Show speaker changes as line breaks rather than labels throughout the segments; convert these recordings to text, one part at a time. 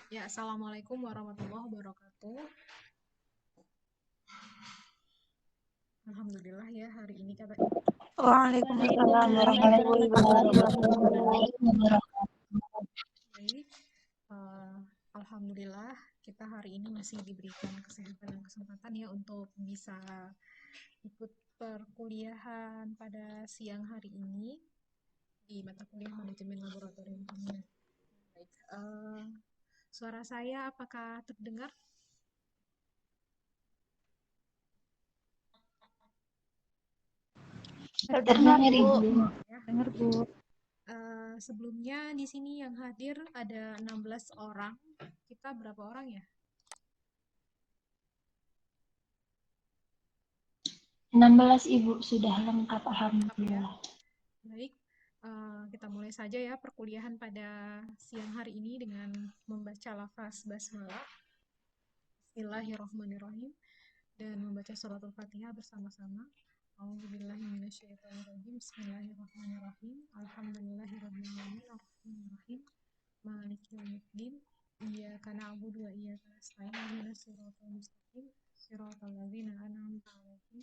Ya, Assalamualaikum warahmatullahi wabarakatuh. Alhamdulillah ya, hari ini kata
Waalaikumsalam warahmatullahi wabarakatuh.
baik. Eh, Alhamdulillah kita hari ini masih diberikan kesehatan dan kesempatan ya untuk bisa ikut perkuliahan pada siang hari ini di mata kuliah manajemen laboratorium kimia. Baik, suara saya apakah terdengar?
Terdengar, Bu.
Ya.
Dengar, Bu.
Sebelumnya di sini yang hadir ada 16 orang. Kita berapa orang ya?
16 Ibu sudah lengkap,
Ya.
alhamdulillah.
Baik, kita mulai saja ya perkuliahan pada siang hari ini dengan membaca lafaz basmalah, Bismillahirrahmanirrahim, dan membaca suratul Fatihah bersama-sama. A'udzubillahiminasyaitonirrajim. Bismillahirrahmanirrahim. Alhamdulillahirabbil alamin arrahmanirrahim. Maliki yaumiddin. Iyyaka na'budu wa iyyaka nasta'in. Ihdinas siratal mustaqim. Siratal ladzina an'amta 'alaihim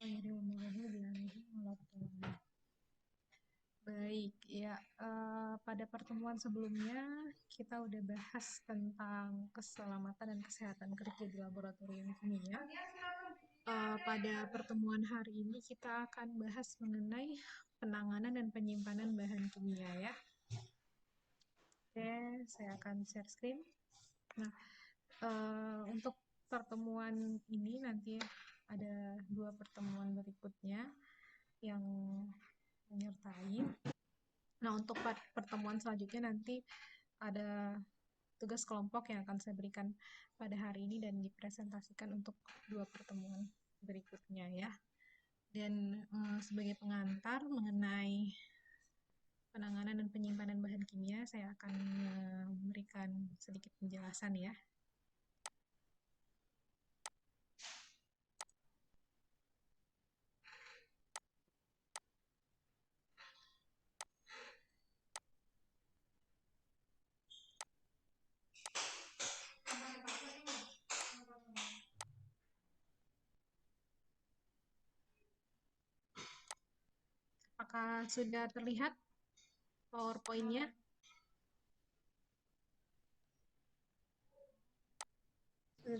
ghairil maghdubi 'alaihim waladdallin. Baik, ya, pada pertemuan sebelumnya kita udah bahas tentang keselamatan dan kesehatan kerja di laboratorium kimia. Pada pertemuan hari ini kita akan bahas mengenai penanganan dan penyimpanan bahan kimia ya. Oke, saya akan share screen. Nah, untuk pertemuan ini nanti ada 2 pertemuan berikutnya yang menyertai. Nah, untuk pertemuan selanjutnya nanti ada tugas kelompok yang akan saya berikan pada hari ini dan dipresentasikan untuk 2 pertemuan berikutnya ya. Dan sebagai pengantar mengenai penanganan dan penyimpanan bahan kimia, saya akan memberikan sedikit penjelasan ya. Apakah sudah terlihat PowerPoint-nya?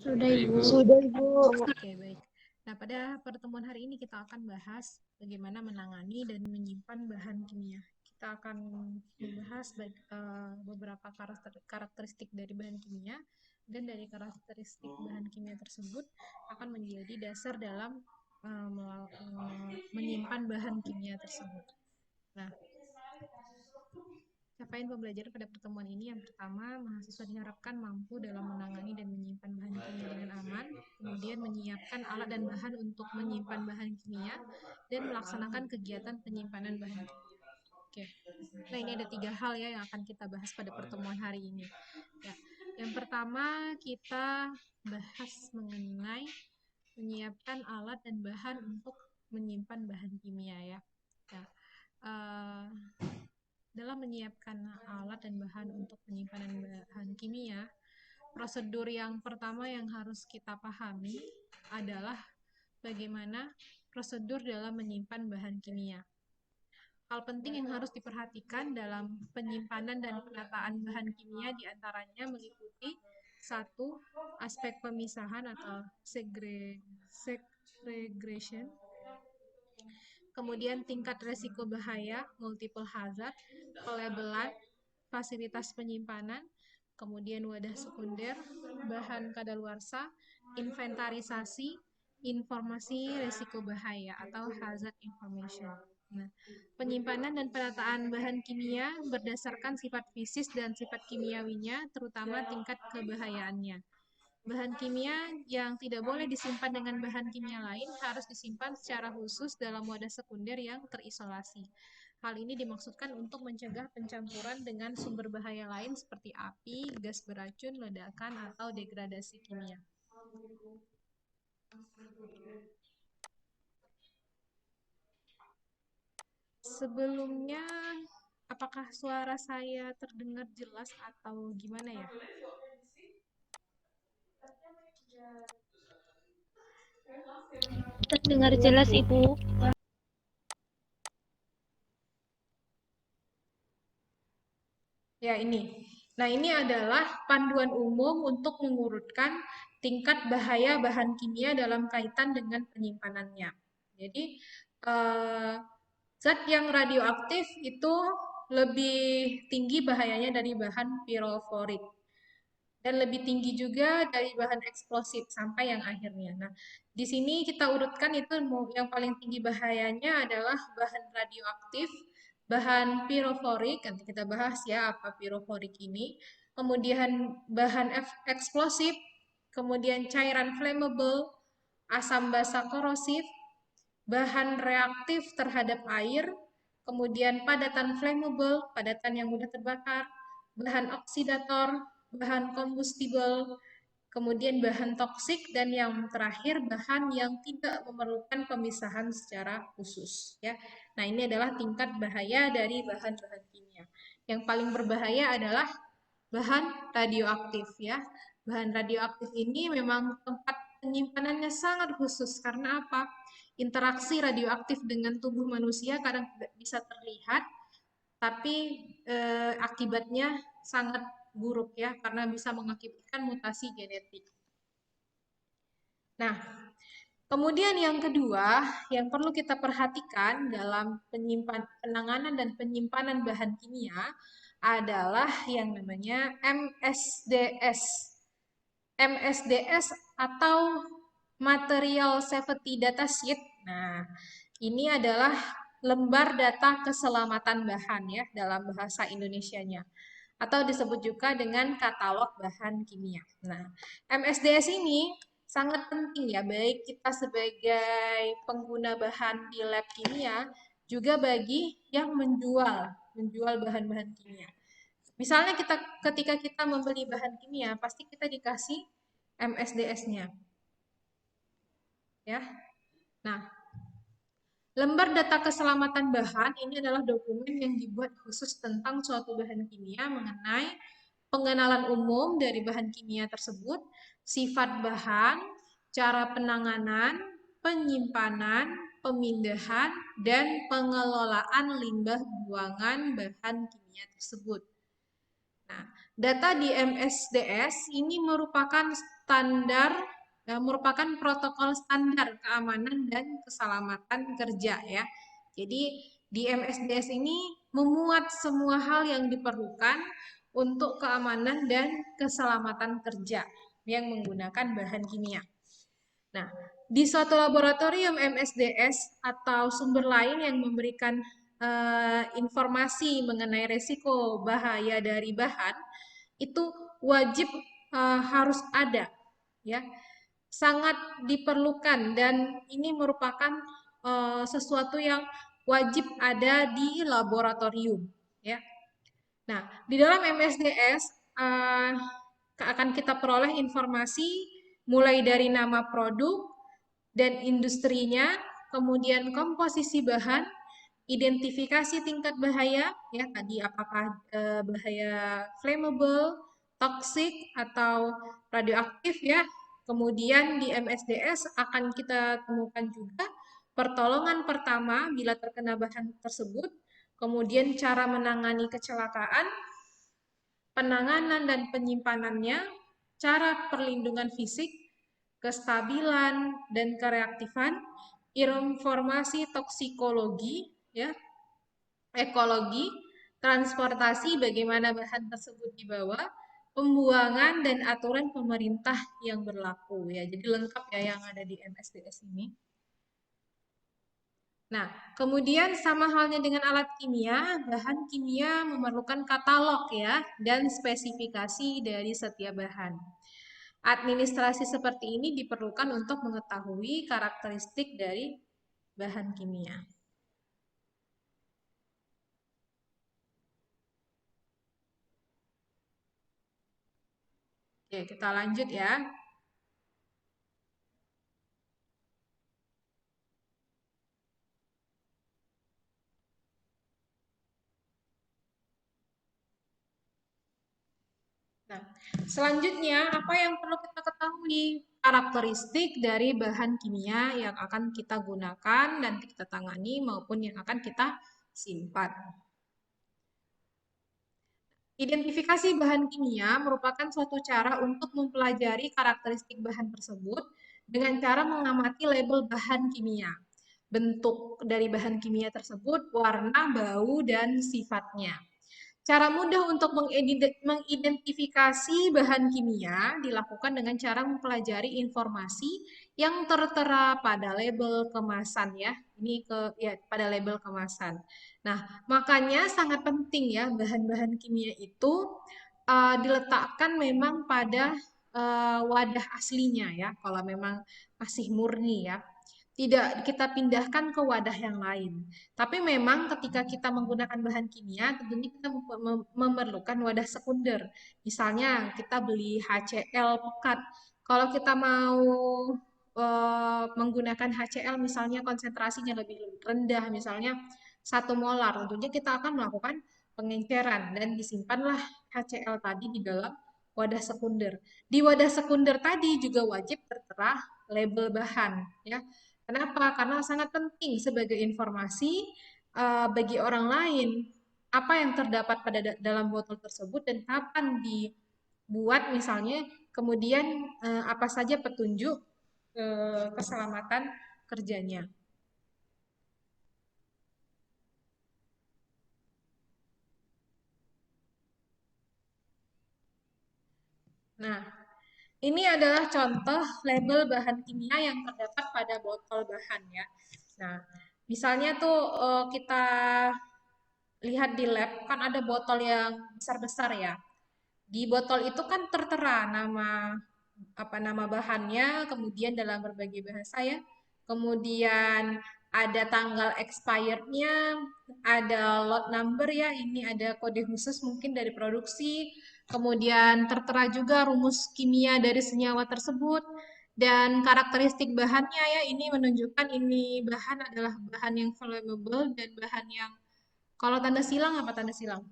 Sudah, Ibu.
Oke, baik. Nah, pada pertemuan hari ini kita akan bahas bagaimana menangani dan menyimpan bahan kimia. Kita akan membahas beberapa karakteristik dari bahan kimia, dan dari karakteristik bahan kimia tersebut akan menjadi dasar dalam menyimpan bahan kimia tersebut. Nah, capaian pembelajaran pada pertemuan ini yang pertama, mahasiswa diharapkan mampu dalam menangani dan menyimpan bahan kimia dengan aman, kemudian menyiapkan alat dan bahan untuk menyimpan bahan kimia, dan melaksanakan kegiatan penyimpanan bahan kimia. Oke, nah ini ada 3 hal ya yang akan kita bahas pada pertemuan hari ini. Ya, yang pertama kita bahas mengenai menyiapkan alat dan bahan untuk menyimpan bahan kimia ya. Ya, dalam menyiapkan alat dan bahan untuk penyimpanan bahan kimia, prosedur yang pertama yang harus kita pahami adalah bagaimana prosedur dalam menyimpan bahan kimia. Hal penting yang harus diperhatikan dalam penyimpanan dan penataan bahan kimia diantaranya meliputi 1. Aspek pemisahan atau segregation, kemudian tingkat resiko bahaya, multiple hazard, pelabelan, fasilitas penyimpanan, kemudian wadah sekunder, bahan kadaluarsa, inventarisasi, informasi resiko bahaya atau hazard information. Nah, penyimpanan dan penataan bahan kimia berdasarkan sifat fisik dan sifat kimiawinya, terutama tingkat kebahayaannya. Bahan kimia yang tidak boleh disimpan dengan bahan kimia lain harus disimpan secara khusus dalam wadah sekunder yang terisolasi. Hal ini dimaksudkan untuk mencegah pencampuran dengan sumber bahaya lain seperti api, gas beracun, ledakan, atau degradasi kimia. Sebelumnya, apakah suara saya terdengar jelas atau gimana ya?
Terdengar jelas, Ibu.
Ya, ini. Nah, ini adalah panduan umum untuk mengurutkan tingkat bahaya bahan kimia dalam kaitan dengan penyimpanannya. Jadi, eh, zat yang radioaktif itu lebih tinggi bahayanya dari bahan pirofluorik dan lebih tinggi juga dari bahan eksplosif sampai yang akhirnya. Nah, di sini kita urutkan itu yang paling tinggi bahayanya adalah bahan radioaktif, bahan pirofluorik, nanti kita bahas ya apa pirofluorik ini, kemudian bahan eksplosif, kemudian cairan flammable, asam basa korosif, bahan reaktif terhadap air, kemudian padatan flammable, padatan yang mudah terbakar, bahan oksidator, bahan combustible, kemudian bahan toksik, dan yang terakhir bahan yang tidak memerlukan pemisahan secara khusus. Ya, nah ini adalah tingkat bahaya dari bahan-bahan kimia. Yang paling berbahaya adalah bahan radioaktif ya. Bahan radioaktif ini memang tempat penyimpanannya sangat khusus karena apa? Interaksi radioaktif dengan tubuh manusia kadang tidak bisa terlihat, tapi akibatnya sangat buruk ya karena bisa mengakibatkan mutasi genetik. Nah, kemudian yang kedua yang perlu kita perhatikan dalam penanganan dan penyimpanan bahan kimia adalah yang namanya MSDS. MSDS atau Material Safety Data Sheet. Nah, ini adalah lembar data keselamatan bahan ya dalam bahasa Indonesianya atau disebut juga dengan katalog bahan kimia. Nah, MSDS ini sangat penting ya baik kita sebagai pengguna bahan di lab kimia juga bagi yang menjual bahan-bahan kimia. Misalnya ketika kita membeli bahan kimia, pasti kita dikasih MSDS-nya. Ya. Nah, lembar data keselamatan bahan ini adalah dokumen yang dibuat khusus tentang suatu bahan kimia mengenai pengenalan umum dari bahan kimia tersebut, sifat bahan, cara penanganan, penyimpanan, pemindahan, dan pengelolaan limbah buangan bahan kimia tersebut. Nah, data di MSDS ini merupakan protokol standar keamanan dan keselamatan kerja ya. Jadi di MSDS ini memuat semua hal yang diperlukan untuk keamanan dan keselamatan kerja yang menggunakan bahan kimia. Nah, di suatu laboratorium MSDS atau sumber lain yang memberikan informasi mengenai resiko bahaya dari bahan itu wajib harus ada ya, sangat diperlukan dan ini merupakan sesuatu yang wajib ada di laboratorium ya. Nah, di dalam MSDS akan kita peroleh informasi mulai dari nama produk dan industrinya, kemudian komposisi bahan, identifikasi tingkat bahaya, ya tadi apakah bahaya flammable, toxic atau radioaktif ya. Kemudian di MSDS akan kita temukan juga pertolongan pertama bila terkena bahan tersebut, kemudian cara menangani kecelakaan, penanganan dan penyimpanannya, cara perlindungan fisik, kestabilan dan kereaktifan, informasi toksikologi, ya, ekologi, transportasi bagaimana bahan tersebut dibawa, pembuangan dan aturan pemerintah yang berlaku ya. Jadi lengkap ya yang ada di MSDS ini. Nah, kemudian sama halnya dengan alat kimia, bahan kimia memerlukan katalog ya dan spesifikasi dari setiap bahan. Administrasi seperti ini diperlukan untuk mengetahui karakteristik dari bahan kimia. Oke, kita lanjut ya. Nah, selanjutnya apa yang perlu kita ketahui? karakteristik dari bahan kimia yang akan kita gunakan dan kita tangani maupun yang akan kita simpan. Identifikasi bahan kimia merupakan suatu cara untuk mempelajari karakteristik bahan tersebut dengan cara mengamati label bahan kimia, bentuk dari bahan kimia tersebut, warna, bau, dan sifatnya. Cara mudah untuk mengidentifikasi bahan kimia dilakukan dengan cara mempelajari informasi yang tertera pada label kemasan ya. Ini pada label kemasan. Nah, makanya sangat penting ya bahan-bahan kimia itu diletakkan memang pada wadah aslinya ya. Kalau memang masih murni ya, tidak kita pindahkan ke wadah yang lain. Tapi memang ketika kita menggunakan bahan kimia, tentunya kita memerlukan wadah sekunder. Misalnya kita beli HCl pekat. Kalau kita mau menggunakan HCl misalnya konsentrasinya lebih rendah, misalnya 1 molar, tentunya kita akan melakukan pengenceran dan disimpanlah HCl tadi di dalam wadah sekunder. Di wadah sekunder tadi juga wajib tertera label bahan ya. Kenapa? Karena sangat penting sebagai informasi bagi orang lain apa yang terdapat pada dalam botol tersebut dan kapan dibuat misalnya, kemudian apa saja petunjuk keselamatan kerjanya. Nah, ini adalah contoh label bahan kimia yang terdapat pada botol bahan ya. Nah, misalnya tuh kita lihat di lab kan ada botol yang besar-besar ya. Di botol itu kan tertera nama bahannya, kemudian dalam berbagai bahasa ya. Kemudian ada tanggal expirednya, ada lot number ya, ini ada kode khusus mungkin dari produksi. Kemudian tertera juga rumus kimia dari senyawa tersebut dan karakteristik bahannya ya, ini menunjukkan ini bahan adalah bahan yang flammable dan bahan yang kalau tanda silang apa tanda silang?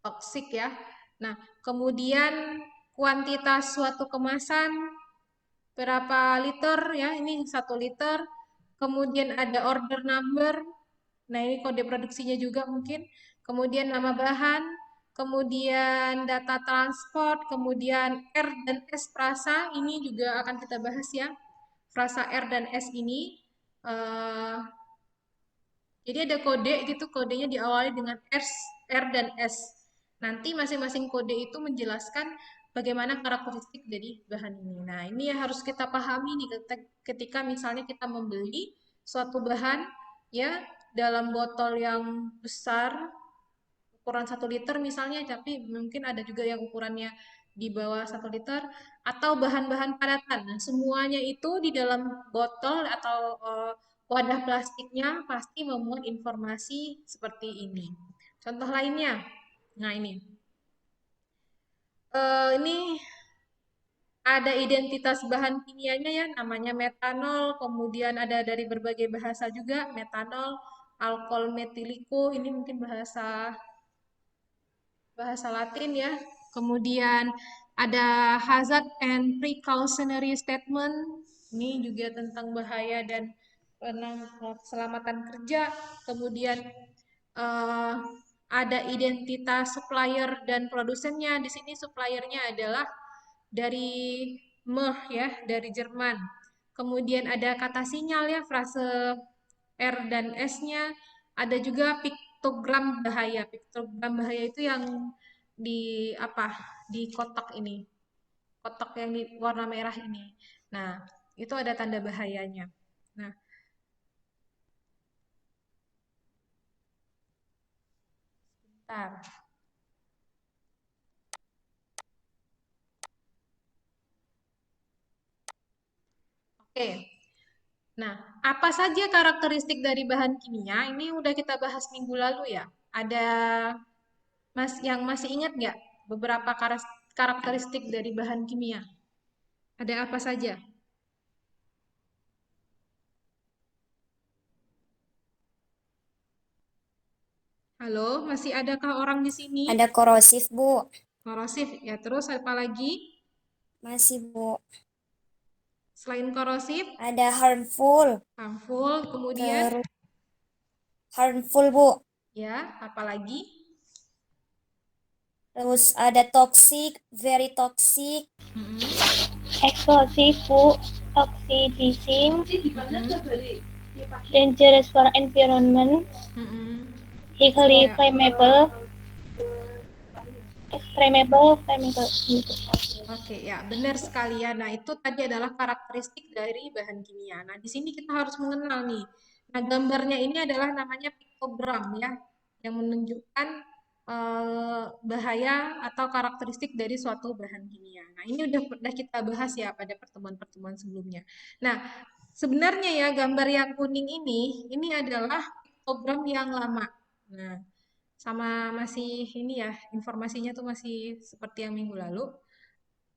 Toksik ya. Nah, kemudian kuantitas suatu kemasan berapa liter ya, ini 1 liter. Kemudian ada order number. Nah, ini kode produksinya juga mungkin. Kemudian nama bahan, kemudian data transport, kemudian R dan S frasa, ini juga akan kita bahas ya. Frasa R dan S ini jadi ada kode gitu, kodenya diawali dengan R dan S. Nanti masing-masing kode itu menjelaskan bagaimana karakteristik dari bahan ini. Nah, ini yang harus kita pahami nih ketika misalnya kita membeli suatu bahan ya dalam botol yang besar ukuran 1 liter misalnya, tapi mungkin ada juga yang ukurannya di bawah 1 liter atau bahan-bahan padatan. Nah, semuanya itu di dalam botol atau wadah plastiknya pasti memuat informasi seperti ini. Contoh lainnya, nah ini ada identitas bahan kimianya ya, namanya metanol, kemudian ada dari berbagai bahasa juga, metanol, alkohol metiliko, ini mungkin bahasa Latin ya. Kemudian ada hazard and precautionary statement. Ini juga tentang bahaya dan keselamatan kerja. Kemudian uh, ada identitas supplier dan produsennya. Di sini suppliernya adalah dari Meh ya, dari Jerman. Kemudian ada kata sinyal ya, frase R dan S-nya. Ada juga piktogram bahaya. Piktogram bahaya itu yang di apa? Di kotak ini. Kotak yang di warna merah ini. Nah, itu ada tanda bahayanya. Nah, bentar. Oke. Nah, apa saja karakteristik dari bahan kimia? Ini udah kita bahas minggu lalu ya. Ada yang masih ingat nggak beberapa karakteristik dari bahan kimia? Ada apa saja? Halo, masih adakah orang di sini?
Ada korosif, Bu.
Korosif, ya terus apa lagi?
Masih, Bu.
Selain korosif,
Ada harmful.
harmful, kemudian
Terus harmful, Bu.
ya, apa lagi?
Terus ada toxic, very toxic.
Explosive, Bu. Toxicizing. Dangerous for environment. Highly flammable. Flammable. Gitu.
Oke, ya benar sekali ya. Nah, itu tadi adalah karakteristik dari bahan kimia. Nah, di sini kita harus mengenal nih. Nah, gambarnya ini adalah namanya piktogram ya, yang menunjukkan bahaya atau karakteristik dari suatu bahan kimia. Nah, ini udah kita bahas ya pada pertemuan-pertemuan sebelumnya. Nah, sebenarnya ya gambar yang kuning ini adalah piktogram yang lama. Nah, sama masih ini ya, informasinya tuh masih seperti yang minggu lalu.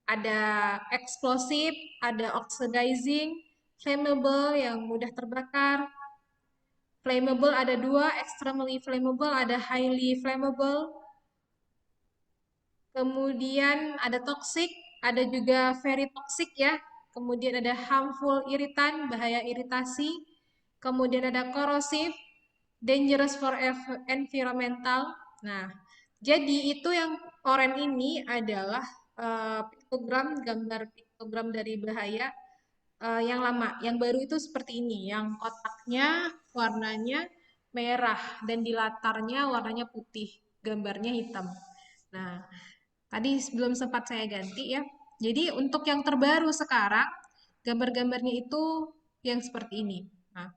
Ada eksplosif, ada oxidizing, flammable yang mudah terbakar. Flammable ada dua, extremely flammable, ada highly flammable. Kemudian ada toxic, ada juga very toxic ya. Kemudian ada harmful iritan, bahaya iritasi. Kemudian ada corrosive, dangerous for environmental. Nah, jadi itu yang oranye ini adalah piktogram, gambar piktogram dari bahaya yang lama. Yang baru itu seperti ini, yang kotaknya warnanya merah dan di latarnya warnanya putih, gambarnya hitam. Nah, tadi sebelum sempat saya ganti ya. Jadi untuk yang terbaru sekarang, gambar-gambarnya itu yang seperti ini. Nah,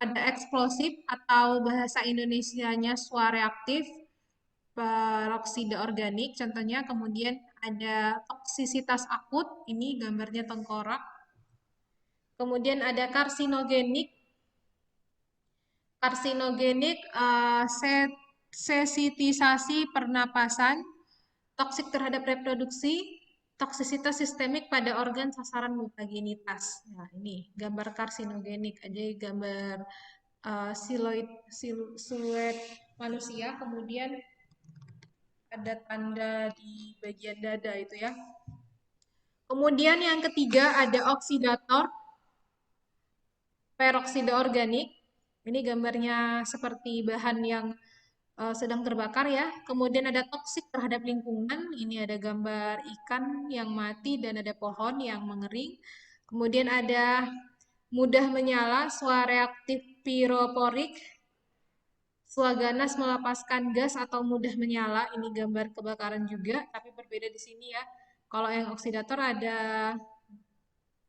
ada eksplosif atau bahasa Indonesianya suareaktif, peroksida organik contohnya, kemudian ada toksisitas akut, ini gambarnya tengkorak. Kemudian ada karsinogenik, sesitisasi pernapasan, toksik terhadap reproduksi, toksisitas sistemik pada organ sasaran mutagenitas. Nah, ini gambar karsinogenik, aja gambar siluet manusia, kemudian ada tanda di bagian dada itu ya. Kemudian yang ketiga ada oksidator, peroksida organik. Ini gambarnya seperti bahan yang sedang terbakar ya. Kemudian ada toksik terhadap lingkungan. Ini ada gambar ikan yang mati dan ada pohon yang mengering. Kemudian ada mudah menyala, suareaktif piroporik. Suaganas melepaskan gas atau mudah menyala. Ini gambar kebakaran juga, tapi berbeda di sini ya. Kalau yang oksidator ada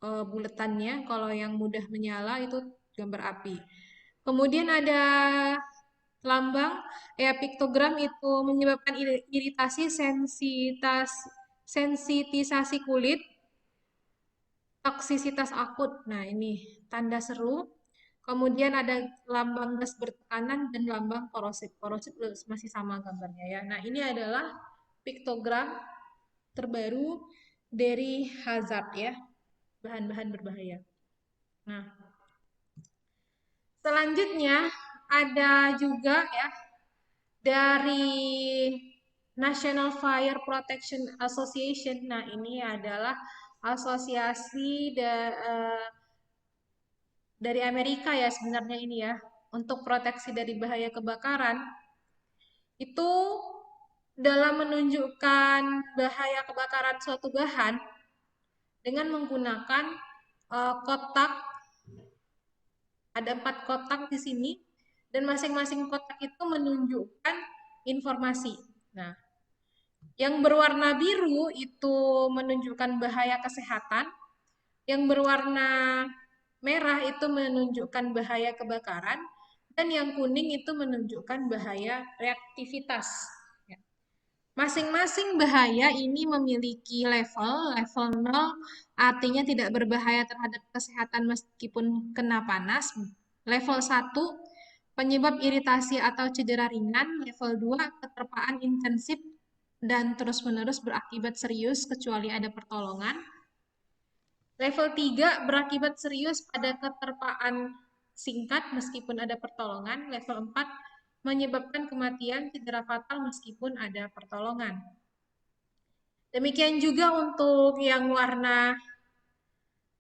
buletannya, kalau yang mudah menyala itu gambar api. Kemudian ada lambang ya, piktogram itu menyebabkan iritasi, sensitisasi kulit, toksisitas akut. Nah, ini tanda seru. Kemudian ada lambang gas bertekanan dan lambang korosif. Korosif masih sama gambarnya ya. Nah, ini adalah piktogram terbaru dari hazard ya, bahan-bahan berbahaya. Nah, selanjutnya ada juga ya dari National Fire Protection Association. Nah, ini adalah asosiasi dari Amerika ya sebenarnya ini ya, untuk proteksi dari bahaya kebakaran. Itu dalam menunjukkan bahaya kebakaran suatu bahan dengan menggunakan kotak. Ada 4 kotak di sini dan masing-masing kotak itu menunjukkan informasi. Nah, yang berwarna biru itu menunjukkan bahaya kesehatan, yang berwarna merah itu menunjukkan bahaya kebakaran, dan yang kuning itu menunjukkan bahaya reaktivitas. Masing-masing bahaya ini memiliki level 0 artinya tidak berbahaya terhadap kesehatan meskipun kena panas. Level 1, penyebab iritasi atau cedera ringan. Level 2, keterpaan intensif dan terus-menerus berakibat serius kecuali ada pertolongan. Level 3, berakibat serius pada keterpaan singkat meskipun ada pertolongan. Level 4, menyebabkan kematian, cedera fatal meskipun ada pertolongan. Demikian juga untuk yang warna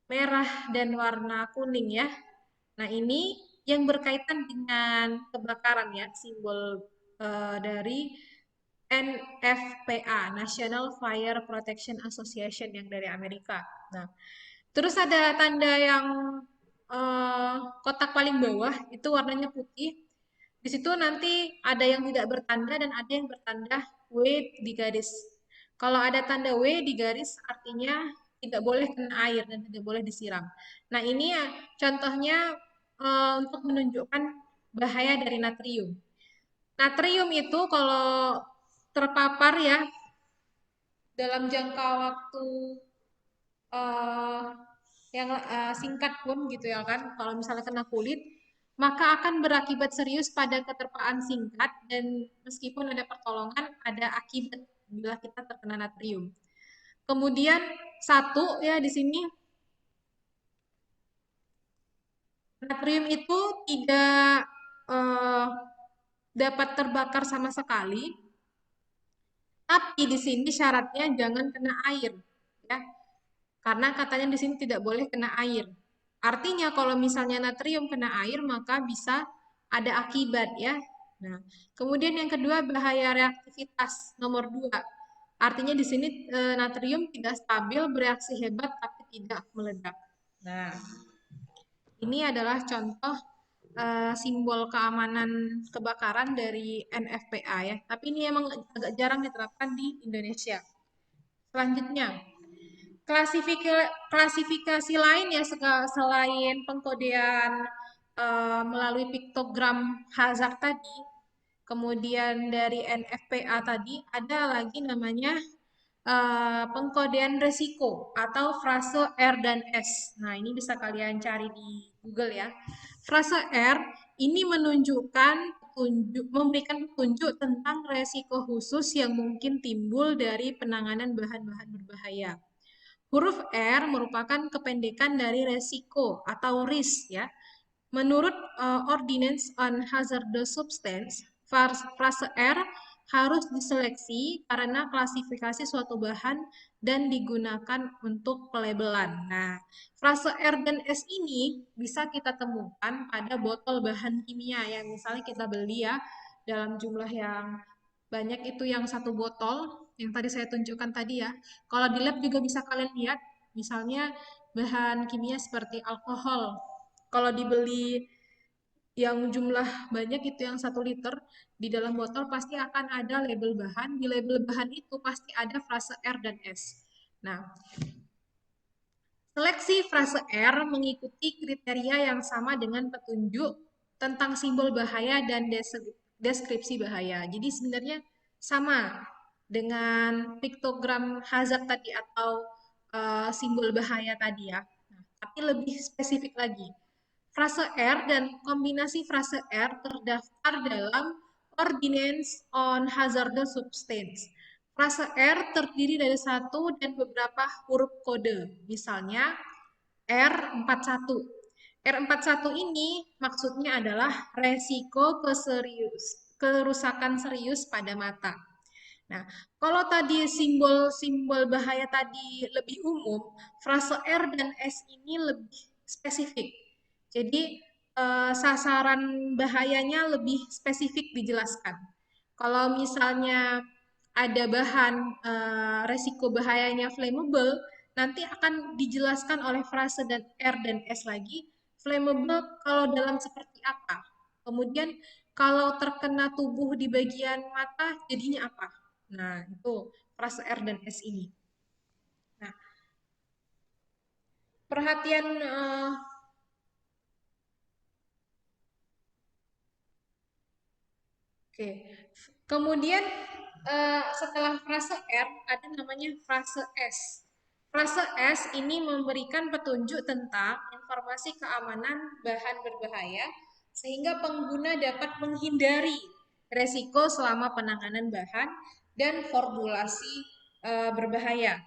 merah dan warna kuning ya. Nah, ini yang berkaitan dengan kebakaran ya, simbol dari NFPA, National Fire Protection Association yang dari Amerika. Nah, terus ada tanda yang kotak paling bawah itu warnanya putih. Di situ nanti ada yang tidak bertanda dan ada yang bertanda W di garis. Kalau ada tanda W di garis artinya tidak boleh kena air dan tidak boleh disiram. Nah, ini ya contohnya untuk menunjukkan bahaya dari natrium. Natrium itu kalau terpapar ya dalam jangka waktu yang singkat pun gitu ya kan, kalau misalnya kena kulit, maka akan berakibat serius pada keterpaan singkat dan meskipun ada pertolongan, ada akibat bila kita terkena natrium. Kemudian satu ya di sini natrium itu tidak dapat terbakar sama sekali, tapi di sini syaratnya jangan kena air, ya. Karena katanya di sini tidak boleh kena air. Artinya kalau misalnya natrium kena air maka bisa ada akibat ya. Nah, kemudian yang kedua bahaya reaktivitas nomor 2. Artinya di sini natrium tidak stabil, bereaksi hebat tapi tidak meledak. Nah, ini adalah contoh simbol keamanan kebakaran dari NFPA ya. Tapi ini emang agak jarang diterapkan di Indonesia. Selanjutnya, klasifikasi lain ya selain pengkodean melalui piktogram hazard tadi, kemudian dari NFPA tadi ada lagi namanya pengkodean resiko atau frase R dan S. Nah, ini bisa kalian cari di Google ya. Frase R ini menunjukkan memberikan petunjuk tentang resiko khusus yang mungkin timbul dari penanganan bahan-bahan berbahaya. Huruf R merupakan kependekan dari resiko atau risk ya. Menurut Ordinance on Hazardous Substance, frase R harus diseleksi karena klasifikasi suatu bahan dan digunakan untuk pelabelan. Nah, frase R dan S ini bisa kita temukan pada botol bahan kimia yang misalnya kita beli ya dalam jumlah yang banyak, itu yang satu botol yang tadi saya tunjukkan tadi ya. Kalau di lab juga bisa kalian lihat, misalnya bahan kimia seperti alkohol. Kalau dibeli yang jumlah banyak itu yang 1 liter, di dalam botol pasti akan ada label bahan. Di label bahan itu pasti ada frase R dan S. Nah, seleksi frase R mengikuti kriteria yang sama dengan petunjuk tentang simbol bahaya dan deskripsi bahaya. Jadi sebenarnya sama dengan piktogram hazard tadi atau simbol bahaya tadi ya. Nah, tapi lebih spesifik lagi. Frase R dan kombinasi frase R terdaftar dalam Ordinance on Hazardous Substance. Frase R terdiri dari satu dan beberapa huruf kode, misalnya R41. R41 ini maksudnya adalah resiko kerusakan serius pada mata. Nah, kalau tadi simbol-simbol bahaya tadi lebih umum, frase R dan S ini lebih spesifik. Jadi sasaran bahayanya lebih spesifik dijelaskan. Kalau misalnya ada bahan resiko bahayanya flammable, nanti akan dijelaskan oleh frase dan R dan S lagi. Flammable kalau dalam seperti apa? Kemudian kalau terkena tubuh di bagian mata jadinya apa? Nah, itu frase R dan S ini. Nah, perhatian Oke. Kemudian setelah frase R ada namanya frase S. Frase S ini memberikan petunjuk tentang informasi keamanan bahan berbahaya sehingga pengguna dapat menghindari resiko selama penanganan bahan dan formulasi berbahaya.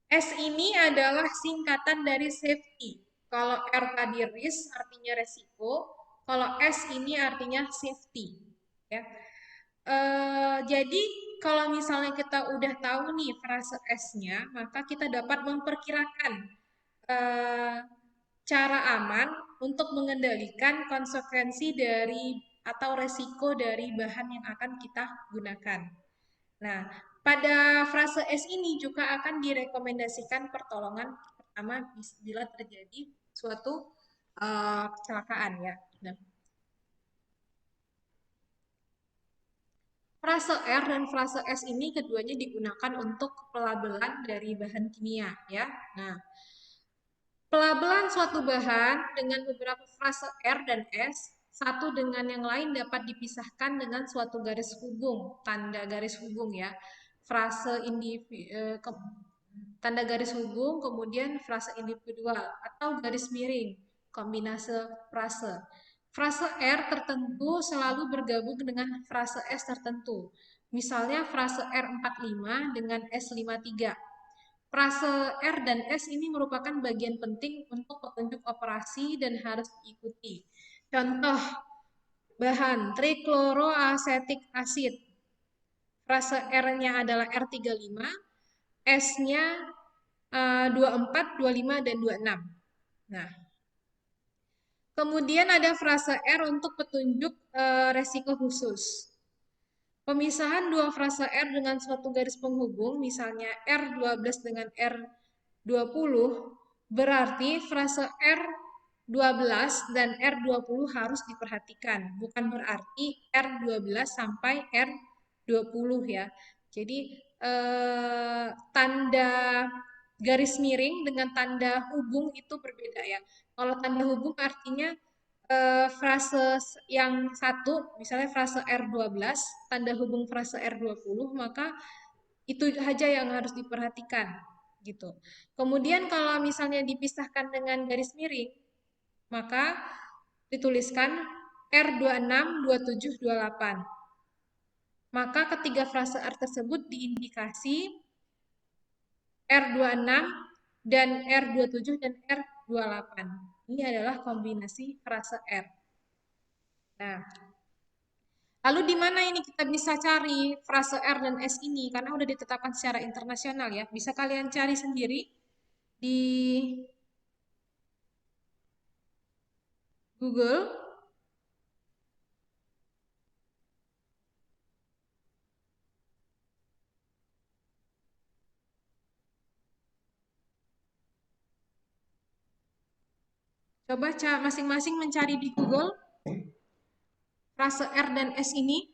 S ini adalah singkatan dari safety. Kalau R tadi risk artinya resiko, Kalau S ini artinya safety, ya. Jadi kalau misalnya kita udah tahu nih frase S-nya, maka kita dapat memperkirakan eh, cara aman untuk mengendalikan konsekuensi dari atau resiko dari bahan yang akan kita gunakan. Nah, pada frase S ini juga akan direkomendasikan pertolongan pertama bila terjadi suatu kecelakaan ya. Nah, frase R dan frase S ini keduanya digunakan untuk pelabelan dari bahan kimia ya. Nah, pelabelan suatu bahan dengan beberapa frase R dan S satu dengan yang lain dapat dipisahkan dengan suatu garis hubung, tanda garis hubung ya. Frase tanda garis hubung, kemudian frase individual atau garis miring, kombinasi frase. Frase R tertentu selalu bergabung dengan frase S tertentu. Misalnya frase R45 dengan S53. Frase R dan S ini merupakan bagian penting untuk petunjuk operasi dan harus diikuti. Contoh bahan trikloroasetik asid. Frase R-nya adalah R35, S-nya 24, 25, dan 26. Nah, kemudian ada frase R untuk petunjuk resiko khusus. Pemisahan dua frase R dengan suatu garis penghubung, misalnya R12 dengan R20, berarti frase R12 dan R20 harus diperhatikan. Bukan berarti R12 sampai R20 ya. Jadi tanda garis miring dengan tanda hubung itu berbeda ya. Kalau tanda hubung artinya frase yang satu, misalnya frase R12, tanda hubung frase R20, maka itu saja yang harus diperhatikan gitu. Kemudian kalau misalnya dipisahkan dengan garis miring, maka dituliskan R26, 27, 28. Maka ketiga frase R tersebut diindikasi R26 dan R27 dan R28. Ini adalah kombinasi frase R. Nah, lalu di mana ini kita bisa cari frase R dan S ini? Karena udah ditetapkan secara internasional ya. Bisa kalian cari sendiri di Google. Coba masing-masing mencari di Google frase R dan S ini.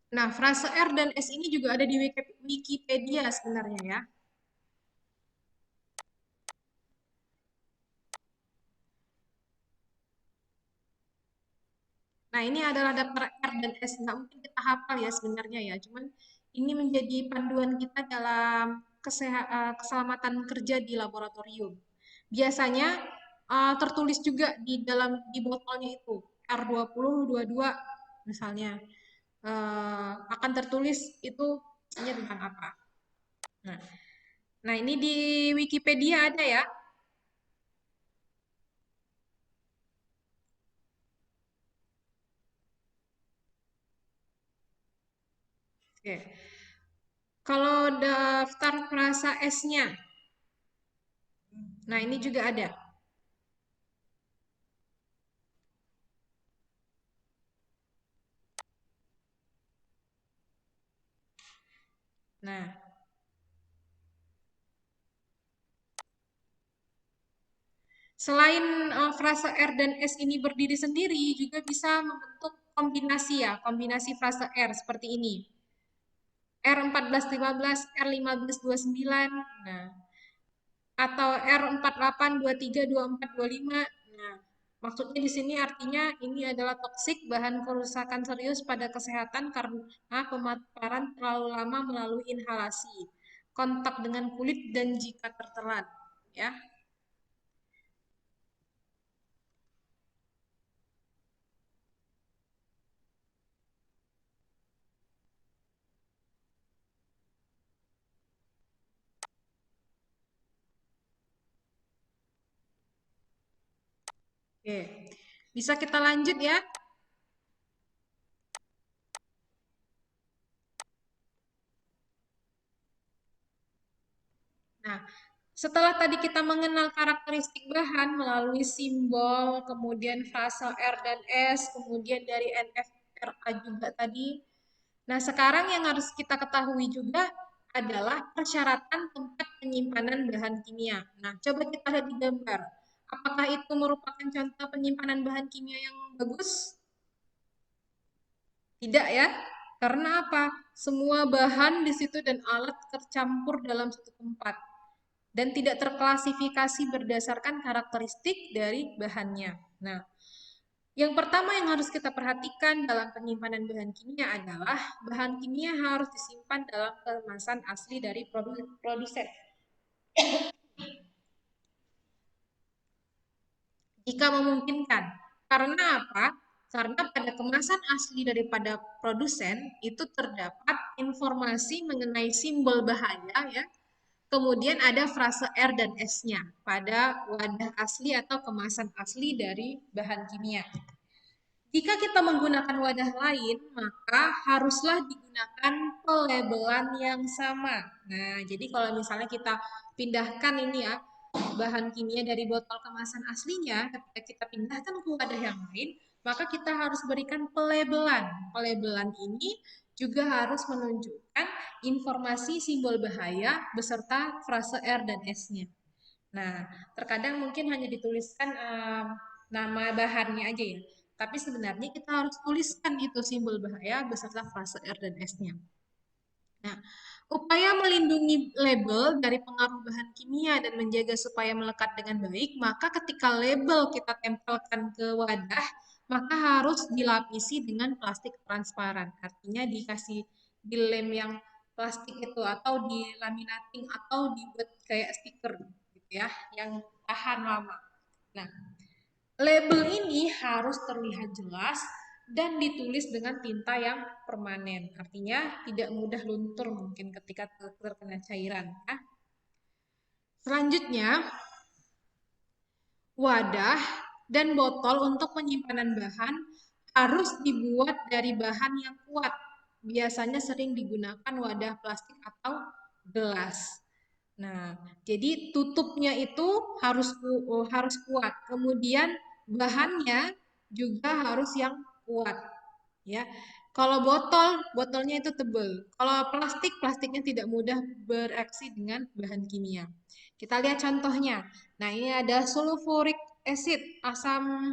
Nah, frase R dan S ini juga ada di Wikipedia sebenarnya ya. Nah, ini adalah daftar R dan S. Nggak mungkin kita hafal ya sebenarnya ya. Cuman ini menjadi panduan kita dalam keselamatan kerja di laboratorium. Biasanya tertulis juga di botolnya itu R20, 22 misalnya. Akan tertulis itu isinya tentang apa. Nah, ini di Wikipedia ada ya. Oke. Kalau daftar frasa S-nya, nah ini juga ada. Nah, selain frasa R dan S ini berdiri sendiri, juga bisa membentuk kombinasi ya, kombinasi frasa R seperti ini. R1415, R1529, nah, atau R48, 23, 24, 25. Nah, maksudnya di sini artinya ini adalah toksik, bahan kerusakan serius pada kesehatan karena pemaparan terlalu lama melalui inhalasi, kontak dengan kulit dan jika tertelan, ya. Oke, bisa kita lanjut ya. Nah, setelah tadi kita mengenal karakteristik bahan melalui simbol, kemudian frase R dan S, kemudian dari NFRA juga tadi. Nah, sekarang yang harus kita ketahui juga adalah persyaratan tempat penyimpanan bahan kimia. Nah, coba kita lihat di gambar. Apakah itu merupakan contoh penyimpanan bahan kimia yang bagus? Tidak ya. Karena apa? Semua bahan di situ dan alat tercampur dalam satu tempat dan tidak terklasifikasi berdasarkan karakteristik dari bahannya. Nah, yang pertama yang harus kita perhatikan dalam penyimpanan bahan kimia adalah bahan kimia harus disimpan dalam kemasan asli dari produsen. Jika memungkinkan. Karena apa? Karena pada kemasan asli daripada produsen itu terdapat informasi mengenai simbol bahaya ya. Kemudian ada frase R dan S-nya pada wadah asli atau kemasan asli dari bahan kimia. Jika kita menggunakan wadah lain, maka haruslah digunakan pelabelan yang sama. Nah, jadi kalau misalnya kita pindahkan ini ya, bahan kimia dari botol kemasan aslinya, ketika kita pindahkan ke wadah yang lain, maka kita harus berikan pelabelan. Pelabelan ini juga harus menunjukkan informasi simbol bahaya beserta frase R dan S-nya. Nah, terkadang mungkin hanya dituliskan nama bahannya aja ya. Tapi sebenarnya kita harus tuliskan itu simbol bahaya beserta frase R dan S-nya. Nah, upaya melindungi label dari pengaruh bahan kimia dan menjaga supaya melekat dengan baik, maka ketika label kita tempelkan ke wadah, maka harus dilapisi dengan plastik transparan. Artinya dikasih dilem yang plastik itu atau dilaminating atau dibuat kayak stiker gitu ya, yang tahan lama. Nah, label ini harus terlihat jelas dan ditulis dengan tinta yang permanen. Artinya tidak mudah luntur mungkin ketika terkena cairan. Ya. Selanjutnya, wadah dan botol untuk penyimpanan bahan harus dibuat dari bahan yang kuat. Biasanya sering digunakan wadah plastik atau gelas. Nah, jadi tutupnya itu harus kuat. Kemudian bahannya juga harus yang kuat, ya. Kalau botolnya itu tebal. Kalau plastik, plastiknya tidak mudah bereaksi dengan bahan kimia. Kita lihat contohnya. Nah, ini ada sulfuric acid, asam.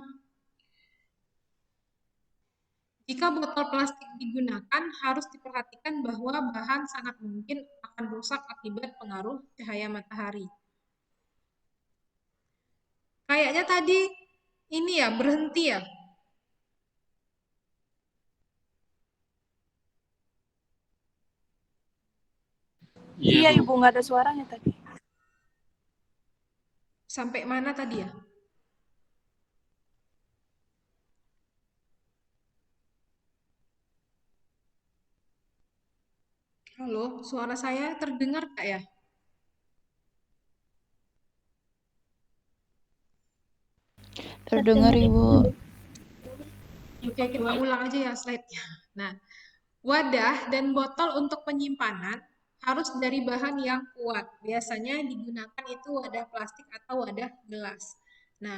Jika botol plastik digunakan, harus diperhatikan bahwa bahan sangat mungkin akan rusak akibat pengaruh cahaya matahari. Kayaknya tadi ini ya berhenti ya.
Iya, Ibu, nggak ada suaranya tadi.
Sampai mana tadi ya? Halo, suara saya terdengar nggak ya?
Terdengar, Ibu.
Oke, kita ulang aja ya slide-nya. Nah, wadah dan botol untuk penyimpanan harus dari bahan yang kuat. Biasanya digunakan itu wadah plastik atau wadah gelas. Nah,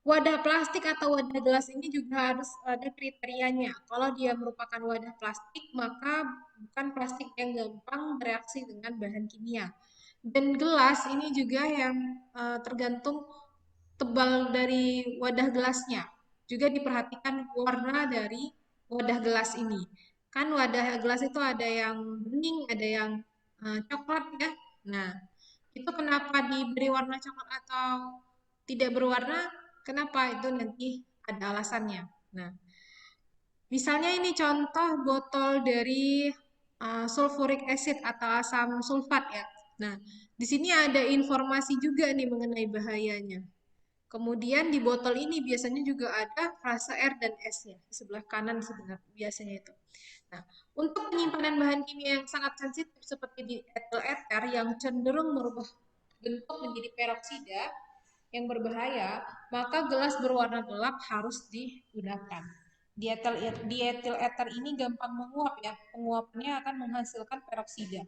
wadah plastik atau wadah gelas ini juga harus ada kriterianya. Kalau dia merupakan wadah plastik, maka bukan plastik yang gampang bereaksi dengan bahan kimia. Dan gelas ini juga yang tergantung tebal dari wadah gelasnya. Juga diperhatikan warna dari wadah gelas ini. Kan wadah gelas itu ada yang bening, ada yang coklat ya. Nah, itu kenapa diberi warna coklat atau tidak berwarna? Kenapa? Itu nanti ada alasannya. Nah, misalnya ini contoh botol dari sulfuric acid atau asam sulfat ya. Nah, di sini ada informasi juga nih mengenai bahayanya. Kemudian di botol ini biasanya juga ada frase R dan S-nya di sebelah kanan sebenarnya biasanya itu. Nah, untuk penyimpanan bahan kimia yang sangat sensitif seperti di etil eter yang cenderung merubah bentuk menjadi peroksida, yang berbahaya, maka gelas berwarna gelap harus digunakan. Dietil ether ini gampang menguap ya, penguapannya akan menghasilkan peroksida.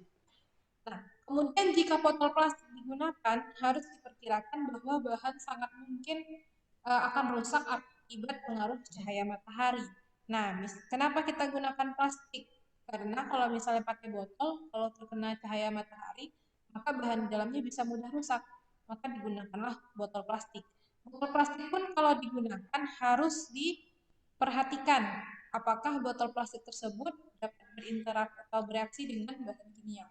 Nah, kemudian jika botol plastik digunakan, harus diperkirakan bahwa bahan sangat mungkin akan rusak akibat pengaruh cahaya matahari. Nah, kenapa kita gunakan plastik? Karena kalau misalnya pakai botol, kalau terkena cahaya matahari, maka bahan di dalamnya bisa mudah rusak. Maka digunakanlah botol plastik. Botol plastik pun kalau digunakan harus diperhatikan apakah botol plastik tersebut dapat berinteraksi atau bereaksi dengan bahan kimia.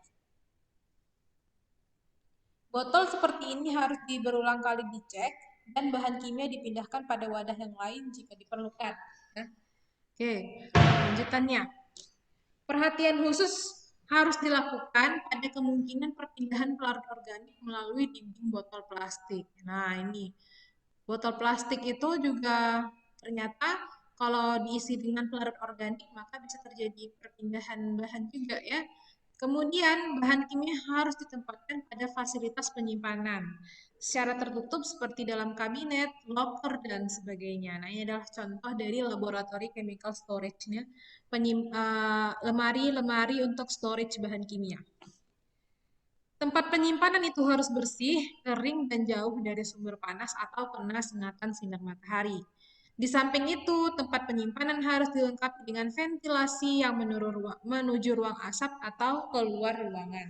Botol seperti ini harus berulang kali dicek dan bahan kimia dipindahkan pada wadah yang lain jika diperlukan. Ya. Oke, lanjutannya. Perhatian khusus harus dilakukan pada kemungkinan perpindahan pelarut organik melalui dinding botol plastik. Nah, ini botol plastik itu juga ternyata kalau diisi dengan pelarut organik maka bisa terjadi perpindahan bahan juga ya. Kemudian bahan kimia harus ditempatkan pada fasilitas penyimpanan secara tertutup seperti dalam kabinet, locker, dan sebagainya. Nah, ini adalah contoh dari laboratory chemical storage-nya, lemari-lemari untuk storage bahan kimia. Tempat penyimpanan itu harus bersih, kering, dan jauh dari sumber panas atau kena sengatan sinar matahari. Di samping itu, tempat penyimpanan harus dilengkapi dengan ventilasi yang menuju ruang asap atau keluar ruangan.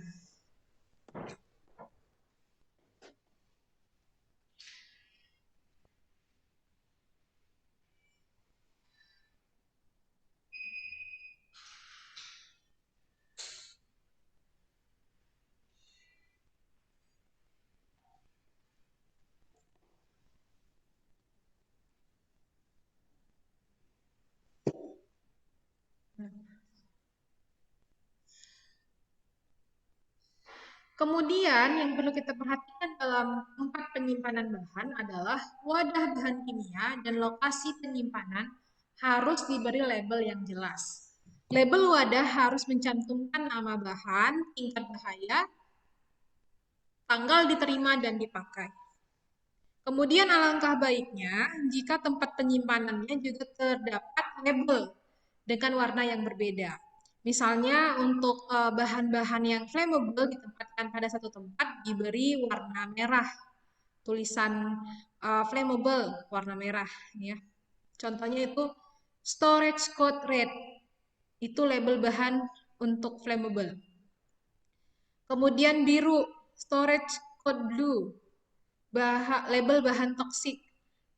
Kemudian yang perlu kita perhatikan dalam tempat penyimpanan bahan adalah wadah bahan kimia dan lokasi penyimpanan harus diberi label yang jelas. Label wadah harus mencantumkan nama bahan, tingkat bahaya, tanggal diterima dan dipakai. Kemudian alangkah baiknya jika tempat penyimpanannya juga terdapat label dengan warna yang berbeda. Misalnya untuk bahan-bahan yang flammable ditempatkan pada satu tempat diberi warna merah, tulisan flammable warna merah ya. Contohnya itu storage code red, itu label bahan untuk flammable. Kemudian biru, storage code blue, label bahan toksik.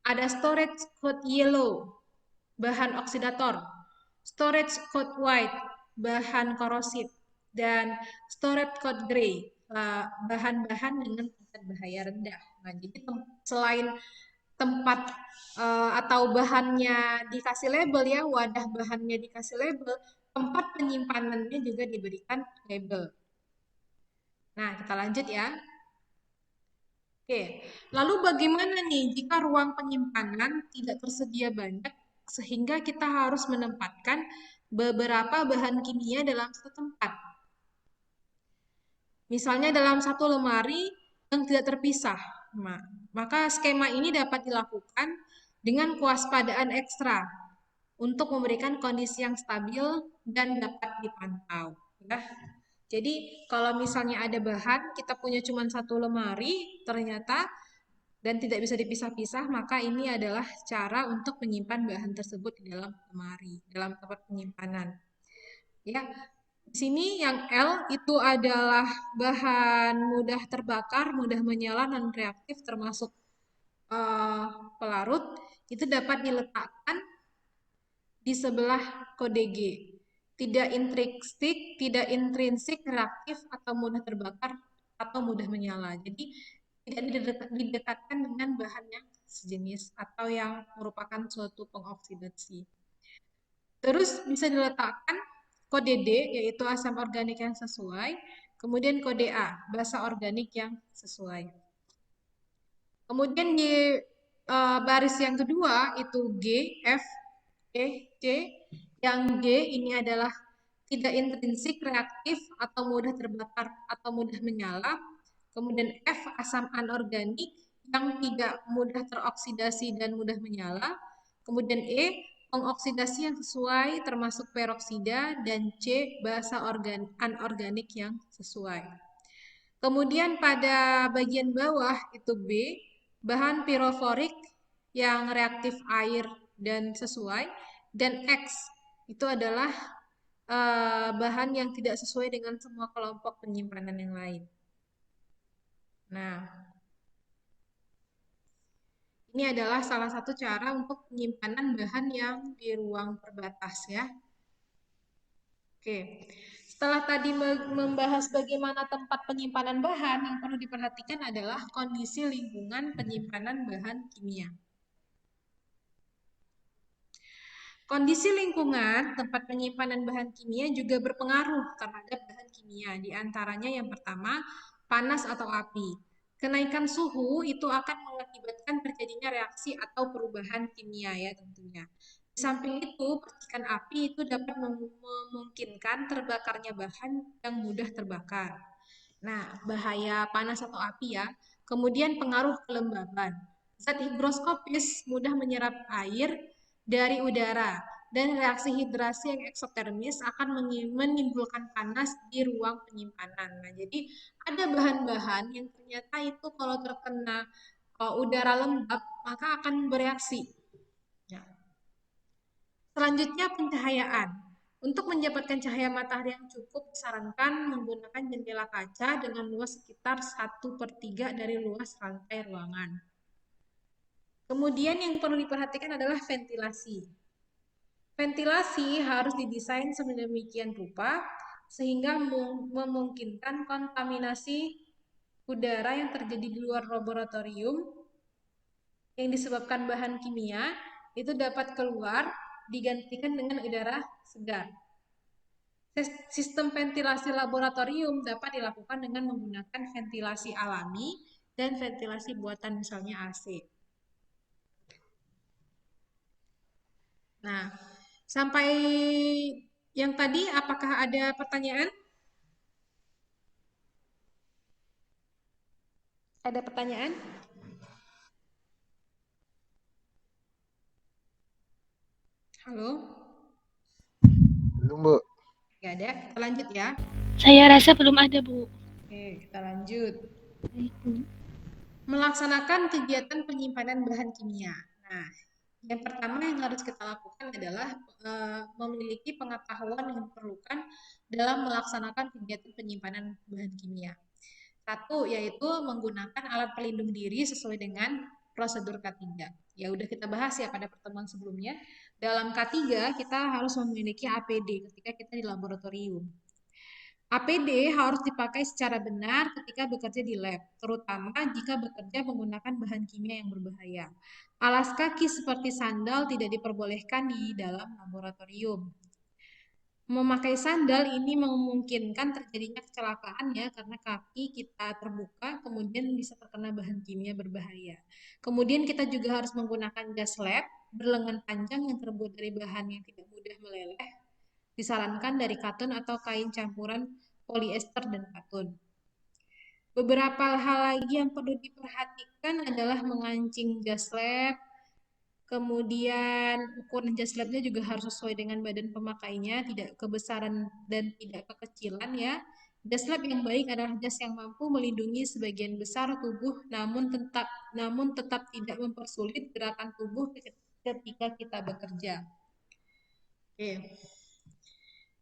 Ada storage code yellow, bahan oksidator. Storage code white, bahan korosif, dan storage code gray, bahan-bahan dengan tingkat bahaya rendah. Nah, jadi selain tempat atau bahannya dikasih label ya, wadah bahannya dikasih label, tempat penyimpanannya juga diberikan label. Nah, kita lanjut ya. Oke, lalu bagaimana nih jika ruang penyimpanan tidak tersedia banyak sehingga kita harus menempatkan beberapa bahan kimia dalam satu tempat. Misalnya dalam satu lemari yang tidak terpisah. Maka skema ini dapat dilakukan dengan kewaspadaan ekstra untuk memberikan kondisi yang stabil dan dapat dipantau. Ya. Jadi kalau misalnya ada bahan, kita punya cuma satu lemari, ternyata dan tidak bisa dipisah-pisah, maka ini adalah cara untuk menyimpan bahan tersebut di dalam lemari, dalam tempat penyimpanan. Ya, di sini yang L itu adalah bahan mudah terbakar, mudah menyala, non reaktif, termasuk pelarut. Itu dapat diletakkan di sebelah kode G. Tidak intrinsik, reaktif, atau mudah terbakar, atau mudah menyala. Jadi tidak didekatkan dengan bahan yang sejenis atau yang merupakan suatu pengoksidasi. Terus bisa diletakkan kode D, yaitu asam organik yang sesuai, kemudian kode A, basa organik yang sesuai. Kemudian di baris yang kedua itu G, F, E, C. Yang G ini adalah tidak intrinsik, reaktif, atau mudah terbakar, atau mudah menyala. Kemudian F, asam anorganik yang tidak mudah teroksidasi dan mudah menyala. Kemudian E, pengoksidasi yang sesuai termasuk peroksida, dan C, basa anorganik yang sesuai. Kemudian pada bagian bawah itu B, bahan piroforik yang reaktif air dan sesuai, dan X itu adalah bahan yang tidak sesuai dengan semua kelompok penyimpanan yang lain. Nah, ini adalah salah satu cara untuk penyimpanan bahan yang di ruang terbatas ya. Oke, setelah tadi membahas bagaimana tempat penyimpanan bahan, yang perlu diperhatikan adalah kondisi lingkungan penyimpanan bahan kimia. Kondisi lingkungan tempat penyimpanan bahan kimia juga berpengaruh terhadap bahan kimia. Di antaranya yang pertama, panas atau api. Kenaikan suhu itu akan mengakibatkan terjadinya reaksi atau perubahan kimia ya tentunya. Di samping itu, percikan api itu dapat memungkinkan terbakarnya bahan yang mudah terbakar. Nah, bahaya panas atau api ya. Kemudian pengaruh kelembaban. Zat higroskopis mudah menyerap air dari udara, dan reaksi hidrasi yang eksotermis akan menimbulkan panas di ruang penyimpanan. Nah, jadi ada bahan-bahan yang ternyata itu kalau terkena udara lembab maka akan bereaksi. Ya. Selanjutnya pencahayaan. Untuk mendapatkan cahaya matahari yang cukup, disarankan menggunakan jendela kaca dengan luas sekitar 1/3 dari luas lantai ruangan. Kemudian yang perlu diperhatikan adalah ventilasi. Ventilasi harus didesain sedemikian rupa sehingga memungkinkan kontaminasi udara yang terjadi di luar laboratorium yang disebabkan bahan kimia itu dapat keluar digantikan dengan udara segar. Sistem ventilasi laboratorium dapat dilakukan dengan menggunakan ventilasi alami dan ventilasi buatan, misalnya AC. Nah, sampai yang tadi apakah ada pertanyaan? Ada pertanyaan? Halo?
Belum, Bu.
Gak ada, kita lanjut ya.
Saya rasa belum ada, Bu.
Oke, kita lanjut.
Itu.
Melaksanakan kegiatan penyimpanan bahan kimia. Nah, yang pertama yang harus kita lakukan adalah memiliki pengetahuan yang diperlukan dalam melaksanakan kegiatan penyimpanan bahan kimia. Satu, yaitu menggunakan alat pelindung diri sesuai dengan prosedur K3. Ya udah kita bahas ya pada pertemuan sebelumnya. Dalam K3 kita harus memiliki APD ketika kita di laboratorium. APD harus dipakai secara benar ketika bekerja di lab, terutama jika bekerja menggunakan bahan kimia yang berbahaya. Alas kaki seperti sandal tidak diperbolehkan di dalam laboratorium. Memakai sandal ini memungkinkan terjadinya kecelakaan ya, karena kaki kita terbuka kemudian bisa terkena bahan kimia berbahaya. Kemudian kita juga harus menggunakan jas lab berlengan panjang yang terbuat dari bahan yang tidak mudah meleleh. Disarankan dari katun atau kain campuran polyester dan katun. Beberapa hal lagi yang perlu diperhatikan adalah mengancing jas lab. Kemudian ukuran jas labnya juga harus sesuai dengan badan pemakainya, tidak kebesaran dan tidak kekecilan ya. Jas lab yang baik adalah jas yang mampu melindungi sebagian besar tubuh namun tetap tidak mempersulit gerakan tubuh ketika kita bekerja. Oke.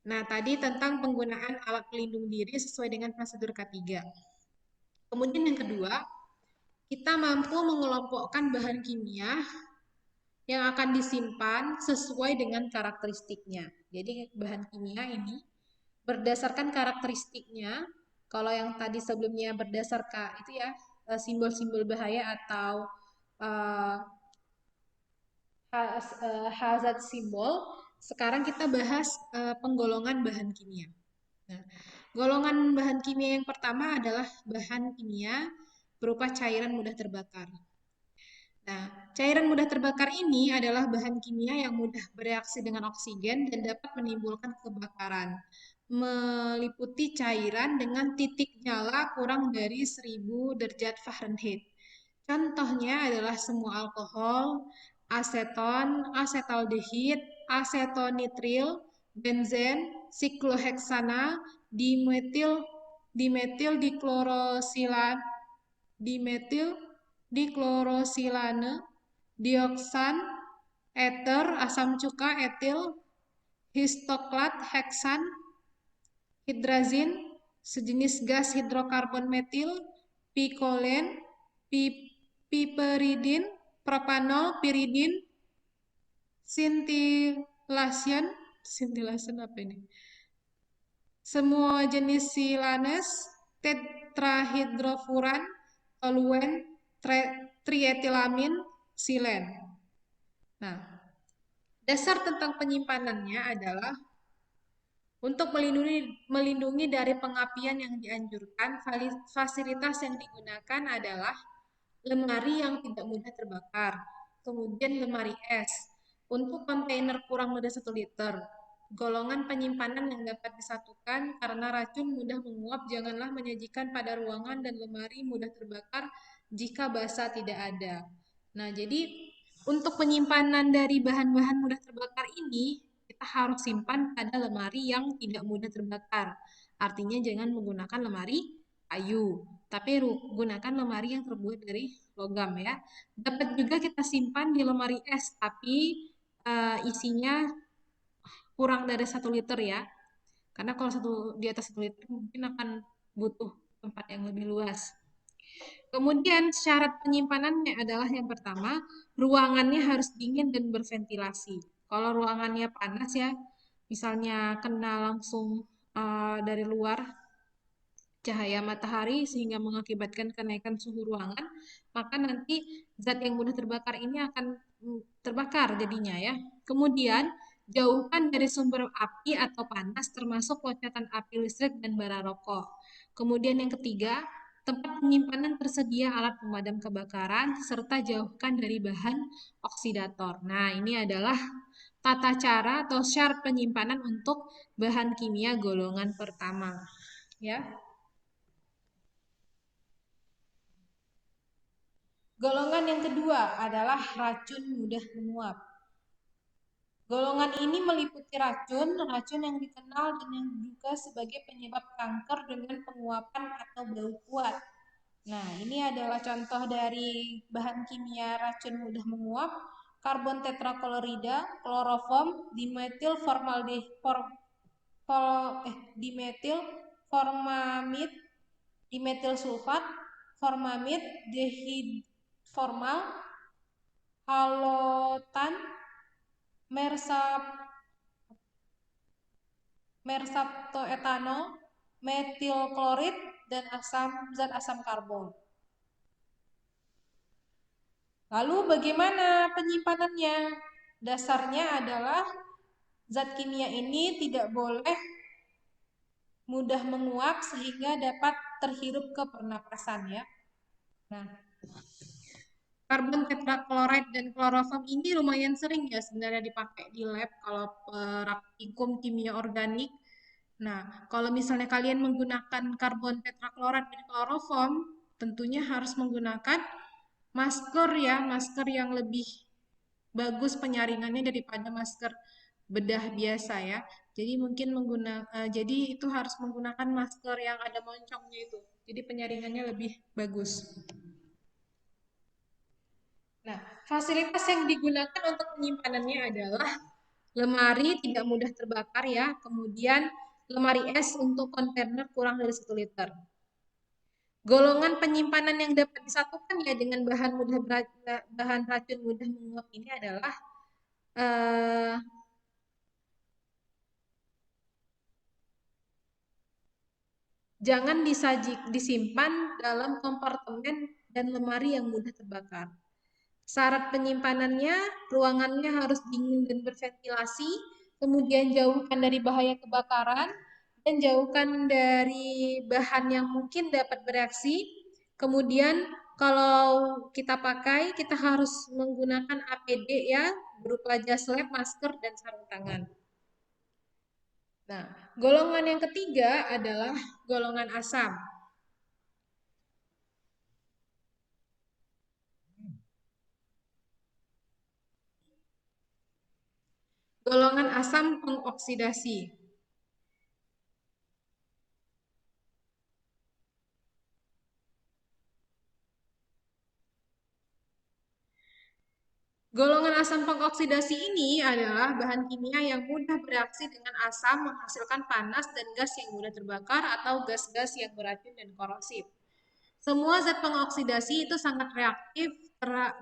Nah, tadi tentang penggunaan alat pelindung diri sesuai dengan prosedur K3. Kemudian yang kedua, kita mampu mengelompokkan bahan kimia yang akan disimpan sesuai dengan karakteristiknya. Jadi bahan kimia ini berdasarkan karakteristiknya, kalau yang tadi sebelumnya berdasarkan itu ya simbol-simbol bahaya atau hazard simbol, sekarang kita bahas penggolongan bahan kimia. Nah, golongan bahan kimia yang pertama adalah bahan kimia berupa cairan mudah terbakar. Nah, cairan mudah terbakar ini adalah bahan kimia yang mudah bereaksi dengan oksigen dan dapat menimbulkan kebakaran, meliputi cairan dengan titik nyala kurang dari 1000 derajat Fahrenheit. Contohnya adalah semua alkohol, aseton, asetaldehid, asetonitril, benzen, sikloheksana, dimetil dimetil diklorosilan, dimetil diklorosilane, dioksan, eter, asam cuka, etil, histoklat, heksan, hidrazin, sejenis gas hidrokarbon metil, pikolen, piperidin, propanol, piridin, sintilation apa ini? Semua jenis silanes, tetrahidrofuran, toluen, trietilamin, silen. Nah, dasar tentang penyimpanannya adalah untuk melindungi dari pengapian yang dianjurkan, fasilitas yang digunakan adalah lemari yang tidak mudah terbakar, kemudian lemari es, untuk kontainer kurang dari 1 liter, golongan penyimpanan yang dapat disatukan karena racun mudah menguap, janganlah menyajikan pada ruangan dan lemari mudah terbakar jika basa tidak ada. Nah, jadi untuk penyimpanan dari bahan-bahan mudah terbakar ini, kita harus simpan pada lemari yang tidak mudah terbakar. Artinya jangan menggunakan lemari kayu, tapi gunakan lemari yang terbuat dari logam ya. Dapat juga kita simpan di lemari es, tapi isinya kurang dari 1 liter ya. Karena kalau di atas 1 liter mungkin akan butuh tempat yang lebih luas. Kemudian syarat penyimpanannya adalah yang pertama, ruangannya harus dingin dan berventilasi. Kalau ruangannya panas ya, misalnya kena langsung dari luar cahaya matahari sehingga mengakibatkan kenaikan suhu ruangan, maka nanti zat yang mudah terbakar ini akan terbakar jadinya ya. Kemudian jauhkan dari sumber api atau panas termasuk loncatan api listrik dan bara rokok. Kemudian yang ketiga, tempat penyimpanan tersedia alat pemadam kebakaran serta jauhkan dari bahan oksidator. Nah, ini adalah tata cara atau syarat penyimpanan untuk bahan kimia golongan pertama. Ya. Golongan yang kedua adalah racun mudah menguap. Golongan ini meliputi racun yang dikenal dan yang juga sebagai penyebab kanker dengan penguapan atau bau kuat. Nah, ini adalah contoh dari bahan kimia racun mudah menguap: karbon tetraklorida, kloroform, dimetil formamid, dimetil sulfat, formamid, dehidroformal, halotan, mersaptoetanol, metil klorid, dan zat asam karbon. Lalu bagaimana penyimpanannya? Dasarnya adalah zat kimia ini tidak boleh mudah menguap sehingga dapat terhirup ke pernapasan ya. Nah, karbon tetraklorida dan kloroform ini lumayan sering ya sebenarnya dipakai di lab kalau praktikum kimia organik. Nah, kalau misalnya kalian menggunakan karbon tetraklorida dan kloroform, tentunya harus menggunakan masker ya, masker yang lebih bagus penyaringannya daripada masker bedah biasa ya. Jadi mungkin jadi itu harus menggunakan masker yang ada moncongnya itu. Jadi penyaringannya lebih bagus. Nah, fasilitas yang digunakan untuk penyimpanannya adalah lemari tidak mudah terbakar ya, kemudian lemari es untuk kontainer kurang dari 1 liter. Golongan penyimpanan yang dapat disatukan ya dengan bahan racun mudah menguap ini adalah jangan disimpan dalam kompartemen dan lemari yang mudah terbakar. Syarat penyimpanannya, ruangannya harus dingin dan berventilasi, kemudian jauhkan dari bahaya kebakaran, dan jauhkan dari bahan yang mungkin dapat bereaksi. Kemudian kalau kita pakai, kita harus menggunakan APD ya, berupa jas lab, masker, dan sarung tangan. Nah, golongan yang ketiga adalah golongan asam. Golongan asam pengoksidasi. Golongan asam pengoksidasi ini adalah bahan kimia yang mudah bereaksi dengan asam, menghasilkan panas dan gas yang mudah terbakar atau gas-gas yang beracun dan korosif. Semua zat pengoksidasi itu sangat reaktif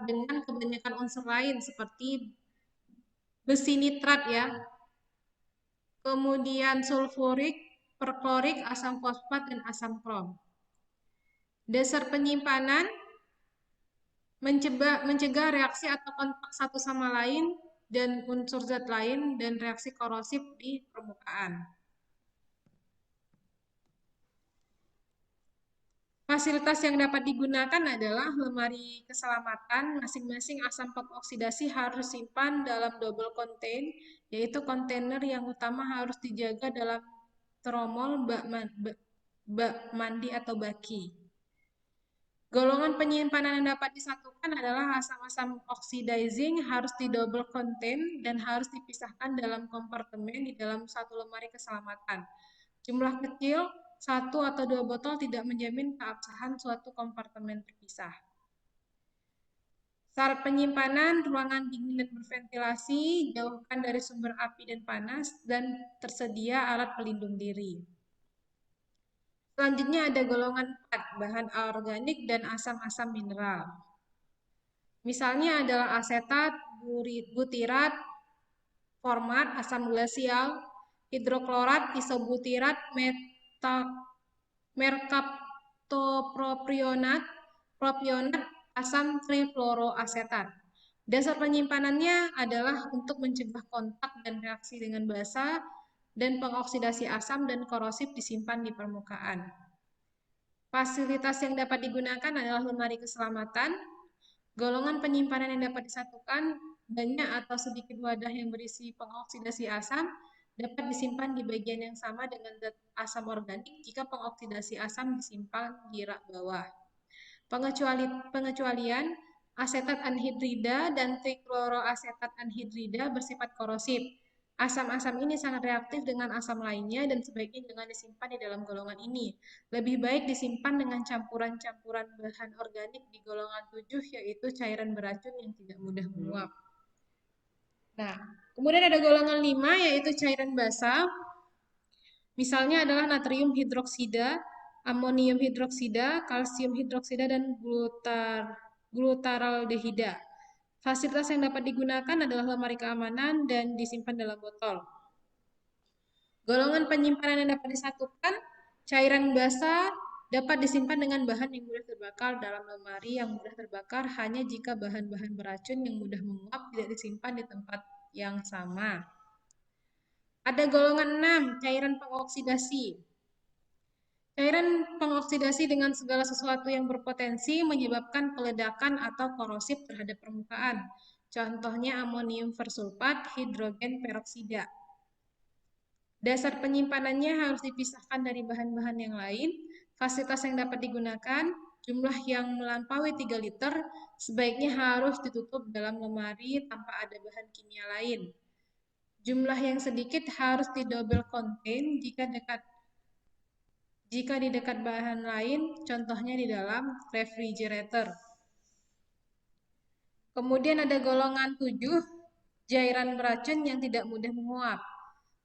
dengan kebanyakan unsur lain seperti besi nitrat ya, kemudian sulfurik, perklorik, asam fosfat, dan asam krom. Dasar penyimpanan mencegah reaksi atau kontak satu sama lain dan unsur zat lain dan reaksi korosif di permukaan. Fasilitas yang dapat digunakan adalah lemari keselamatan. Masing-masing asam pengoksidasi harus simpan dalam double contain, yaitu kontainer yang utama harus dijaga dalam tromol bak mandi atau baki. Golongan penyimpanan yang dapat disatukan adalah asam-asam oxidizing harus di double contain dan harus dipisahkan dalam kompartemen di dalam satu lemari keselamatan. Jumlah kecil, 1 atau 2 botol tidak menjamin keabsahan suatu kompartemen terpisah. Syarat penyimpanan, ruangan dingin dan berventilasi, jauhkan dari sumber api dan panas, dan tersedia alat pelindung diri. Selanjutnya ada golongan 4, bahan organik dan asam-asam mineral. Misalnya adalah asetat, butirat, format, asam glasial, hidroklorat, isobutirat, merkaptopropionat, propionat, asam trifluoroasetat. Dasar penyimpanannya adalah untuk mencegah kontak dan reaksi dengan basa dan pengoksidasi asam dan korosif disimpan di permukaan. Fasilitas yang dapat digunakan adalah lemari keselamatan. Golongan penyimpanan yang dapat disatukan, banyak atau sedikit wadah yang berisi pengoksidasi asam dapat disimpan di bagian yang sama dengan zat asam organik jika pengoksidasi asam disimpan di rak bawah. Pengecualian, asetat anhidrida dan triklooroasetat anhidrida bersifat korosif. Asam-asam ini sangat reaktif dengan asam lainnya dan sebaiknya jangan disimpan di dalam golongan ini. Lebih baik disimpan dengan campuran-campuran bahan organik di golongan 7, yaitu cairan beracun yang tidak mudah menguap. Nah, kemudian ada golongan 5, yaitu cairan basa. Misalnya adalah natrium hidroksida, amonium hidroksida, kalsium hidroksida, dan glutaraldehida. Fasilitas yang dapat digunakan adalah lemari keamanan dan disimpan dalam botol. Golongan penyimpanan yang dapat disatukan, cairan basa dapat disimpan dengan bahan yang mudah terbakar dalam lemari yang mudah terbakar hanya jika bahan-bahan beracun yang mudah menguap tidak disimpan di tempat yang sama. Ada golongan 6, cairan pengoksidasi. Cairan pengoksidasi dengan segala sesuatu yang berpotensi menyebabkan peledakan atau korosif terhadap permukaan. Contohnya amonium persulfat, hidrogen peroksida. Dasar penyimpanannya harus dipisahkan dari bahan-bahan yang lain. Fasilitas yang dapat digunakan, jumlah yang melampaui 3 liter, sebaiknya harus ditutup dalam lemari tanpa ada bahan kimia lain. Jumlah yang sedikit harus di double contain jika di dekat bahan lain, contohnya di dalam refrigerator. Kemudian ada golongan 7, cairan beracun yang tidak mudah menguap,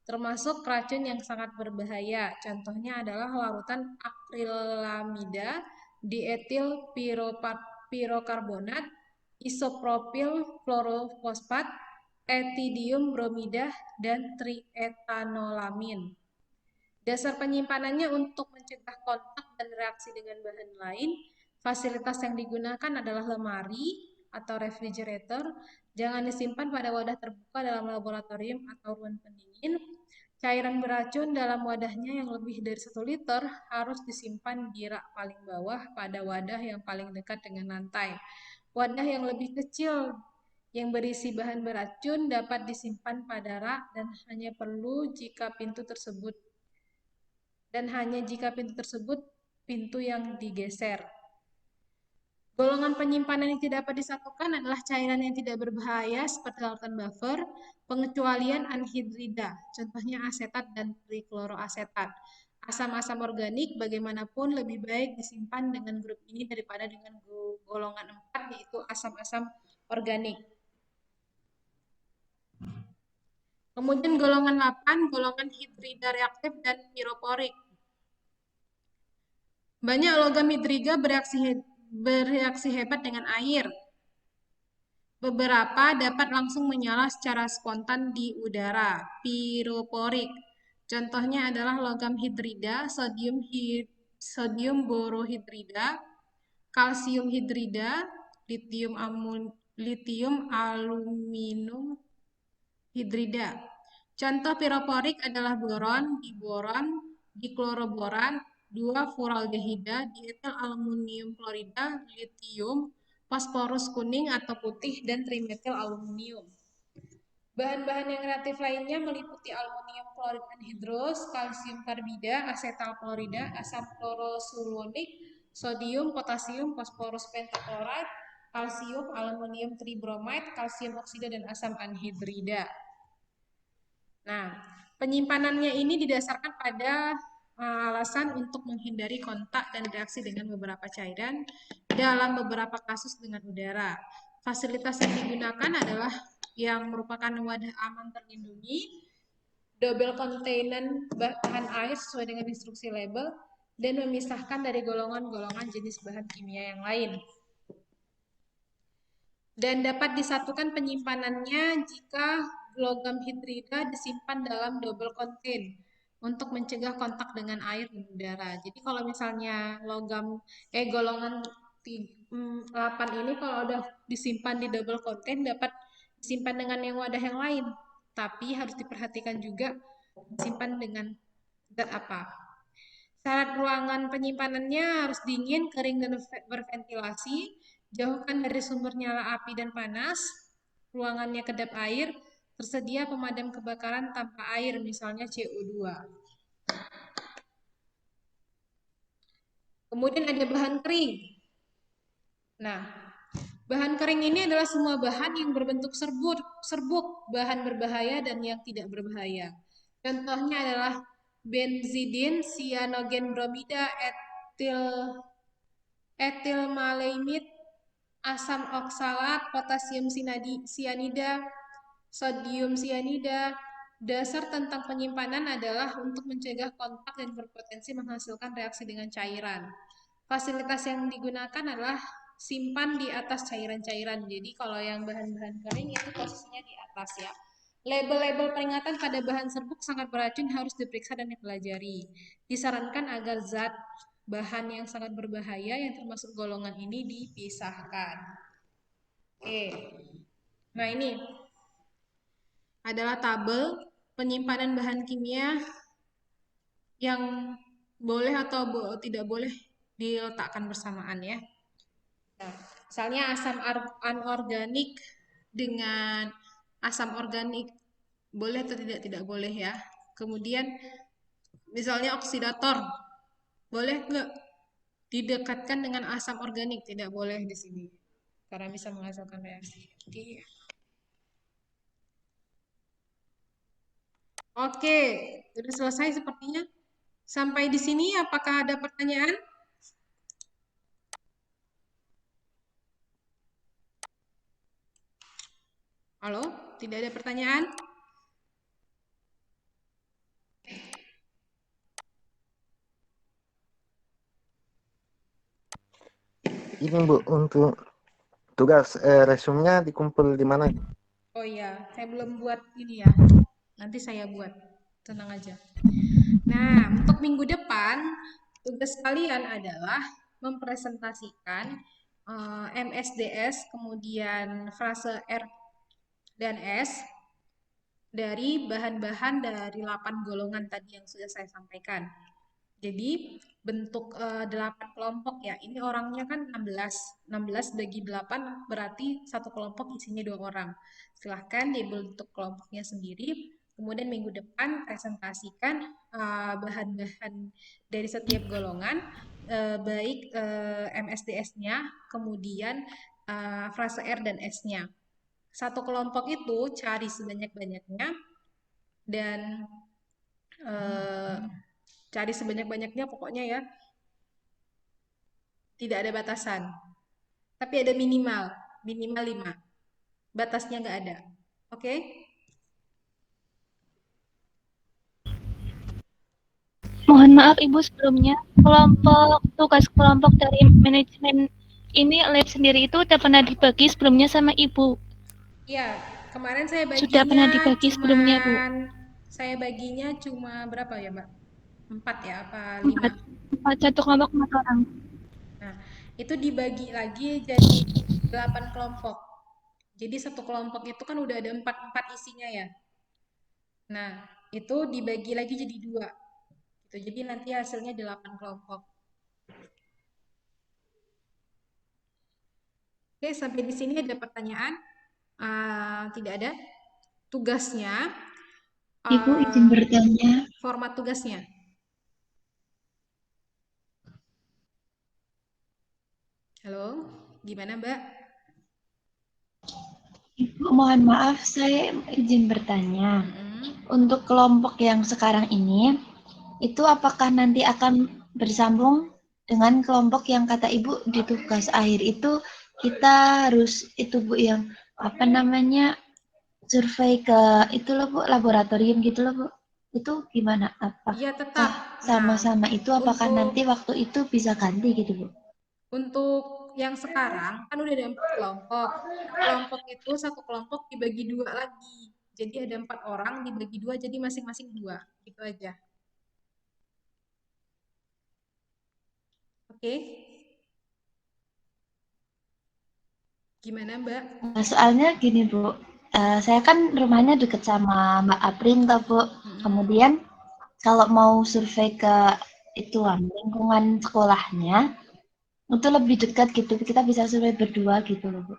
termasuk racun yang sangat berbahaya. Contohnya adalah larutan akrilamida, dietil pirokarbonat, isopropil fluorofosfat, etidium bromida, dan triethanolamin. Dasar penyimpanannya untuk mencegah kontak dan reaksi dengan bahan lain. Fasilitas yang digunakan adalah lemari atau refrigerator. Jangan disimpan pada wadah terbuka dalam laboratorium atau ruang pendingin. Cairan beracun dalam wadahnya yang lebih dari 1 liter harus disimpan di rak paling bawah pada wadah yang paling dekat dengan lantai. Wadah yang lebih kecil yang berisi bahan beracun dapat disimpan pada rak dan hanya jika pintu tersebut pintu yang digeser. Golongan penyimpanan yang tidak dapat disatukan adalah cairan yang tidak berbahaya seperti lautan buffer, pengecualian anhidrida, contohnya asetat dan trikloroasetat. Asam-asam organik bagaimanapun lebih baik disimpan dengan grup ini daripada dengan golongan 4, yaitu asam-asam organik. Kemudian golongan 8, golongan hidrida reaktif dan piroporik. Banyak logam hidriga bereaksi hebat dengan air. Beberapa dapat langsung menyala secara spontan di udara, piroporik. Contohnya adalah logam hidrida, sodium borohidrida, kalsium hidrida, litium aluminum hidrida. Contoh piroporik adalah boron, dikloroboran, 2-furaldehida, dietil aluminium klorida, litium, fosforus kuning atau putih, dan trimetil aluminium. Bahan-bahan yang reaktif lainnya meliputi aluminium klorid anhidros, kalsium karbida, asetal klorida, asam klorosulonik, sodium, potasium, fosforus pentaklorat, kalsium, aluminium tribromide, kalsium oksida, dan asam anhidrida. Nah, penyimpanannya ini didasarkan pada alasan untuk menghindari kontak dan reaksi dengan beberapa cairan dalam beberapa kasus dengan udara. Fasilitas yang digunakan adalah yang merupakan wadah aman terlindungi, double containment bahan air sesuai dengan instruksi label, dan memisahkan dari golongan-golongan jenis bahan kimia yang lain. Dan dapat disatukan penyimpanannya jika logam hidrida disimpan dalam double contain untuk mencegah kontak dengan air dan udara. Jadi kalau misalnya golongan 8 ini kalau udah disimpan di double contain dapat disimpan dengan yang wadah yang lain. Tapi harus diperhatikan juga disimpan dengan zat apa. Syarat ruangan penyimpanannya harus dingin, kering, dan berventilasi. Jauhkan dari sumber nyala api dan panas. Ruangannya kedap air. Tersedia pemadam kebakaran tanpa air, misalnya CO2. Kemudian ada bahan kering. Nah, bahan kering ini adalah semua bahan yang berbentuk serbuk, bahan berbahaya dan yang tidak berbahaya. Contohnya adalah benzidin, cyanogen bromida, etilmalamid, asam oksalat, potasium sianida, sodium sianida. Dasar tentang penyimpanan adalah untuk mencegah kontak dan berpotensi menghasilkan reaksi dengan cairan. Fasilitas yang digunakan adalah simpan di atas cairan-cairan. Jadi kalau yang bahan-bahan kering itu posisinya di atas ya. Label-label peringatan pada bahan serbuk sangat beracun harus diperiksa dan dipelajari. Disarankan agar zat bahan yang sangat berbahaya yang termasuk golongan ini dipisahkan. Oke. Nah, ini adalah tabel penyimpanan bahan kimia yang boleh atau tidak boleh diletakkan bersamaan ya. Nah, misalnya asam anorganik dengan asam organik boleh atau tidak boleh ya. Kemudian misalnya oksidator boleh nggak didekatkan dengan asam organik, tidak boleh di sini karena bisa menghasilkan reaksi. Oke, sudah selesai sepertinya. Sampai di sini apakah ada pertanyaan? Halo, tidak ada pertanyaan?
Ini Bu, untuk tugas resumenya dikumpul di mana?
Oh iya, saya belum buat ini ya. Nanti saya buat, tenang aja. Nah, untuk minggu depan, tugas kalian adalah mempresentasikan MSDS, kemudian frase R dan S, dari bahan-bahan dari 8 golongan tadi yang sudah saya sampaikan. Jadi bentuk 8 kelompok ya. Ini orangnya kan 16. 16 bagi 8 berarti satu kelompok isinya 2 orang. Silahkan dibentuk kelompoknya sendiri. Kemudian minggu depan presentasikan bahan-bahan dari setiap golongan. baik MSDS-nya, kemudian frase R dan S-nya. Satu kelompok itu cari sebanyak-banyaknya dan cari sebanyak-banyaknya pokoknya ya. Tidak ada batasan. Tapi ada minimal 5. Batasnya nggak ada. Oke?
Mohon maaf Ibu sebelumnya, tugas kelompok dari manajemen ini lab sendiri itu udah pernah dibagi sebelumnya sama Ibu.
Iya, kemarin saya
Sudah pernah
baginya
dibagi sebelumnya, Bu.
cuma berapa ya, Mbak? 4 ya, apa 5?
4, satu kelompok 4 orang.
Nah, itu dibagi lagi jadi 8 kelompok. Jadi satu kelompok itu kan udah ada 4 isinya ya. Nah, itu dibagi lagi jadi 2. Gitu. Jadi nanti hasilnya 8 kelompok. Oke, sampai di sini ada pertanyaan? Tidak ada? Tugasnya?
Ibu izin bertanya.
Format tugasnya? Halo, gimana Mbak?
Ibu, mohon maaf, saya izin bertanya. Untuk kelompok yang sekarang ini, itu apakah nanti akan bersambung dengan kelompok yang kata Ibu di tugas akhir itu kita harus itu Bu yang apa namanya survei ke itu loh Bu, laboratorium gitu loh Bu. Itu gimana?
Iya tetap.
Apakah sama-sama itu apakah nanti waktu itu bisa ganti gitu Bu?
Untuk yang sekarang kan udah ada 4 kelompok. Kelompok itu satu kelompok dibagi 2 lagi. Jadi ada 4 orang dibagi 2 jadi masing-masing 2. Gitu aja. Oke? Gimana Mbak?
Soalnya gini Bu, saya kan rumahnya deket sama Mbak Aprin toh Bu. Kemudian kalau mau survei ke itu lingkungan sekolahnya, itu lebih dekat gitu. Kita bisa survei berdua gitu loh Bu.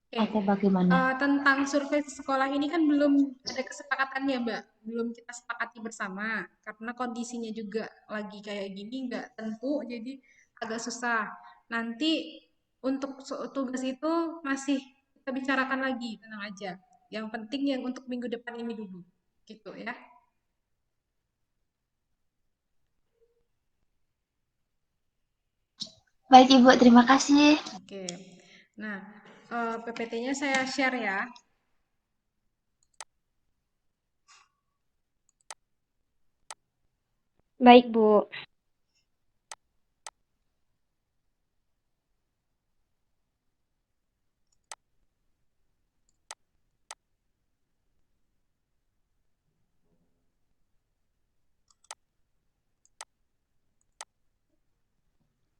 Oke.
Atau bagaimana?
Tentang survei sekolah ini kan belum ada kesepakatannya Mbak. Belum kita sepakati bersama. Karena kondisinya juga lagi kayak gini nggak tentu, jadi agak susah. Nanti untuk tugas itu masih kita bicarakan lagi, tenang aja. Yang penting yang untuk minggu depan ini dulu. Gitu ya.
Baik Ibu, terima kasih.
Oke. Nah, PPT-nya saya share ya.
Baik, Bu.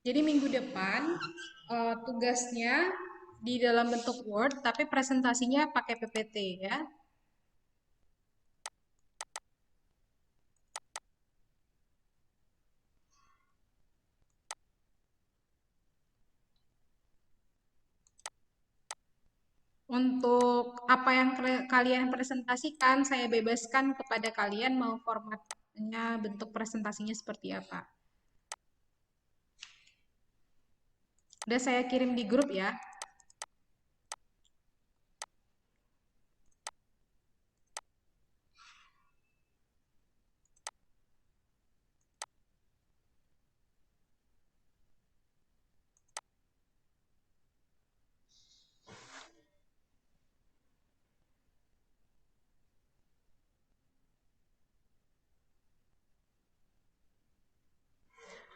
Jadi minggu depan tugasnya di dalam bentuk Word, tapi presentasinya pakai PPT ya. Untuk apa yang kalian presentasikan, saya bebaskan kepada kalian mau formatnya, bentuk presentasinya seperti apa. Udah saya kirim di grup ya.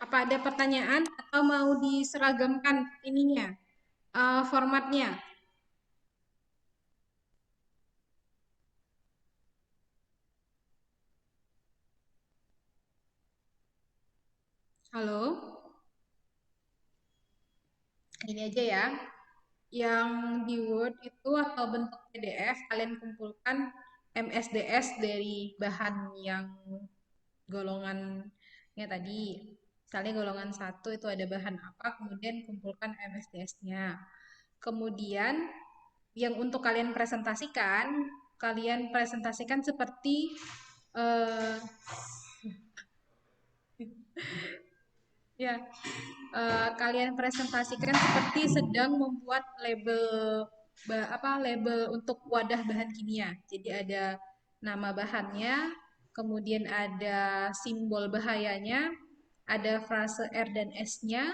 Apa ada pertanyaan atau mau diseragamkan ininya, formatnya? Halo? Ini aja ya. Yang di Word itu atau bentuk PDF, kalian kumpulkan MSDS dari bahan yang golongannya tadi. Misalnya golongan 1 itu ada bahan apa, kemudian kumpulkan MSDS-nya. Kemudian yang untuk kalian presentasikan seperti Ya, kalian presentasikan seperti sedang membuat label label untuk wadah bahan kimia. Jadi ada nama bahannya, kemudian ada simbol bahayanya, ada frase R dan S-nya,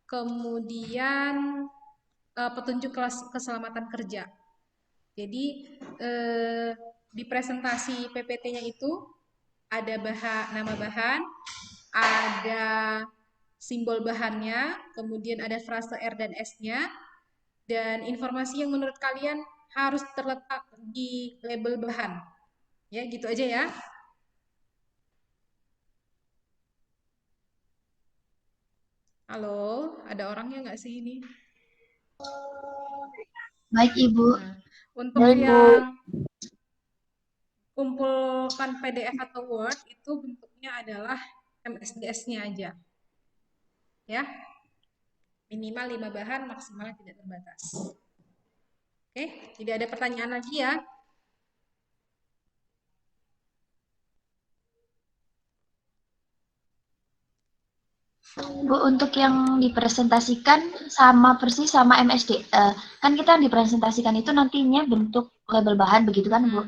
kemudian petunjuk keselamatan kerja. Jadi di presentasi PPT-nya itu ada nama bahan, ada simbol bahannya, kemudian ada frase R dan S-nya, dan informasi yang menurut kalian harus terletak di label bahan. Ya, gitu aja ya. Halo, ada orangnya nggak sih ini?
Baik, Ibu.
Nah, untuk yang kumpulkan PDF atau Word, itu bentuknya adalah MSDS-nya aja. Ya, minimal 5 bahan, maksimal tidak terbatas. Oke, tidak ada pertanyaan lagi ya.
Bu, untuk yang dipresentasikan sama persis sama MSD. Kan kita yang dipresentasikan itu nantinya bentuk label bahan, begitu kan, Bu?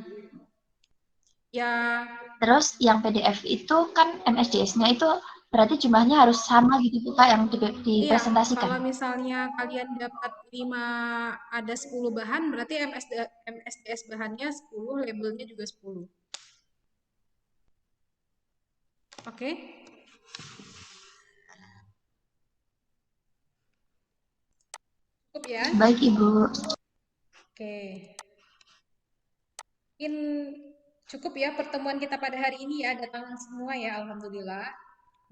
Ya.
Terus yang PDF itu kan MSDS-nya itu berarti jumlahnya harus sama gitu, Bu, Kak, yang dipresentasikan.
Iya, kalau misalnya kalian dapat 5, ada 10 bahan, berarti MSDS bahannya 10, labelnya juga 10. Oke? Cukup ya?
Baik, Ibu.
Oke. Mungkin cukup ya pertemuan kita pada hari ini ya, datang semua ya, alhamdulillah.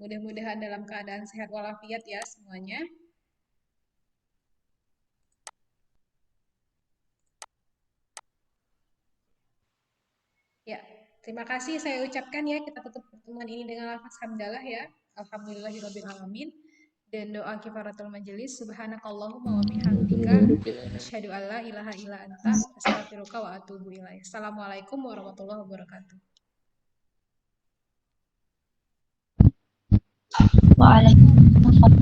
Mudah-mudahan dalam keadaan sehat walafiat ya semuanya. Ya, terima kasih saya ucapkan ya, kita tutup pertemuan ini dengan lafaz hamdalah ya. Alhamdulillahirabbil alamin. Dan doa kifaratul majelis, subhanakallahumma wa bihamdika asyhadu alla ilaha illa anta astaghfiruka wa atubu ilaik. Assalamualaikum warahmatullahi wabarakatuh.
Waalaikumsalam.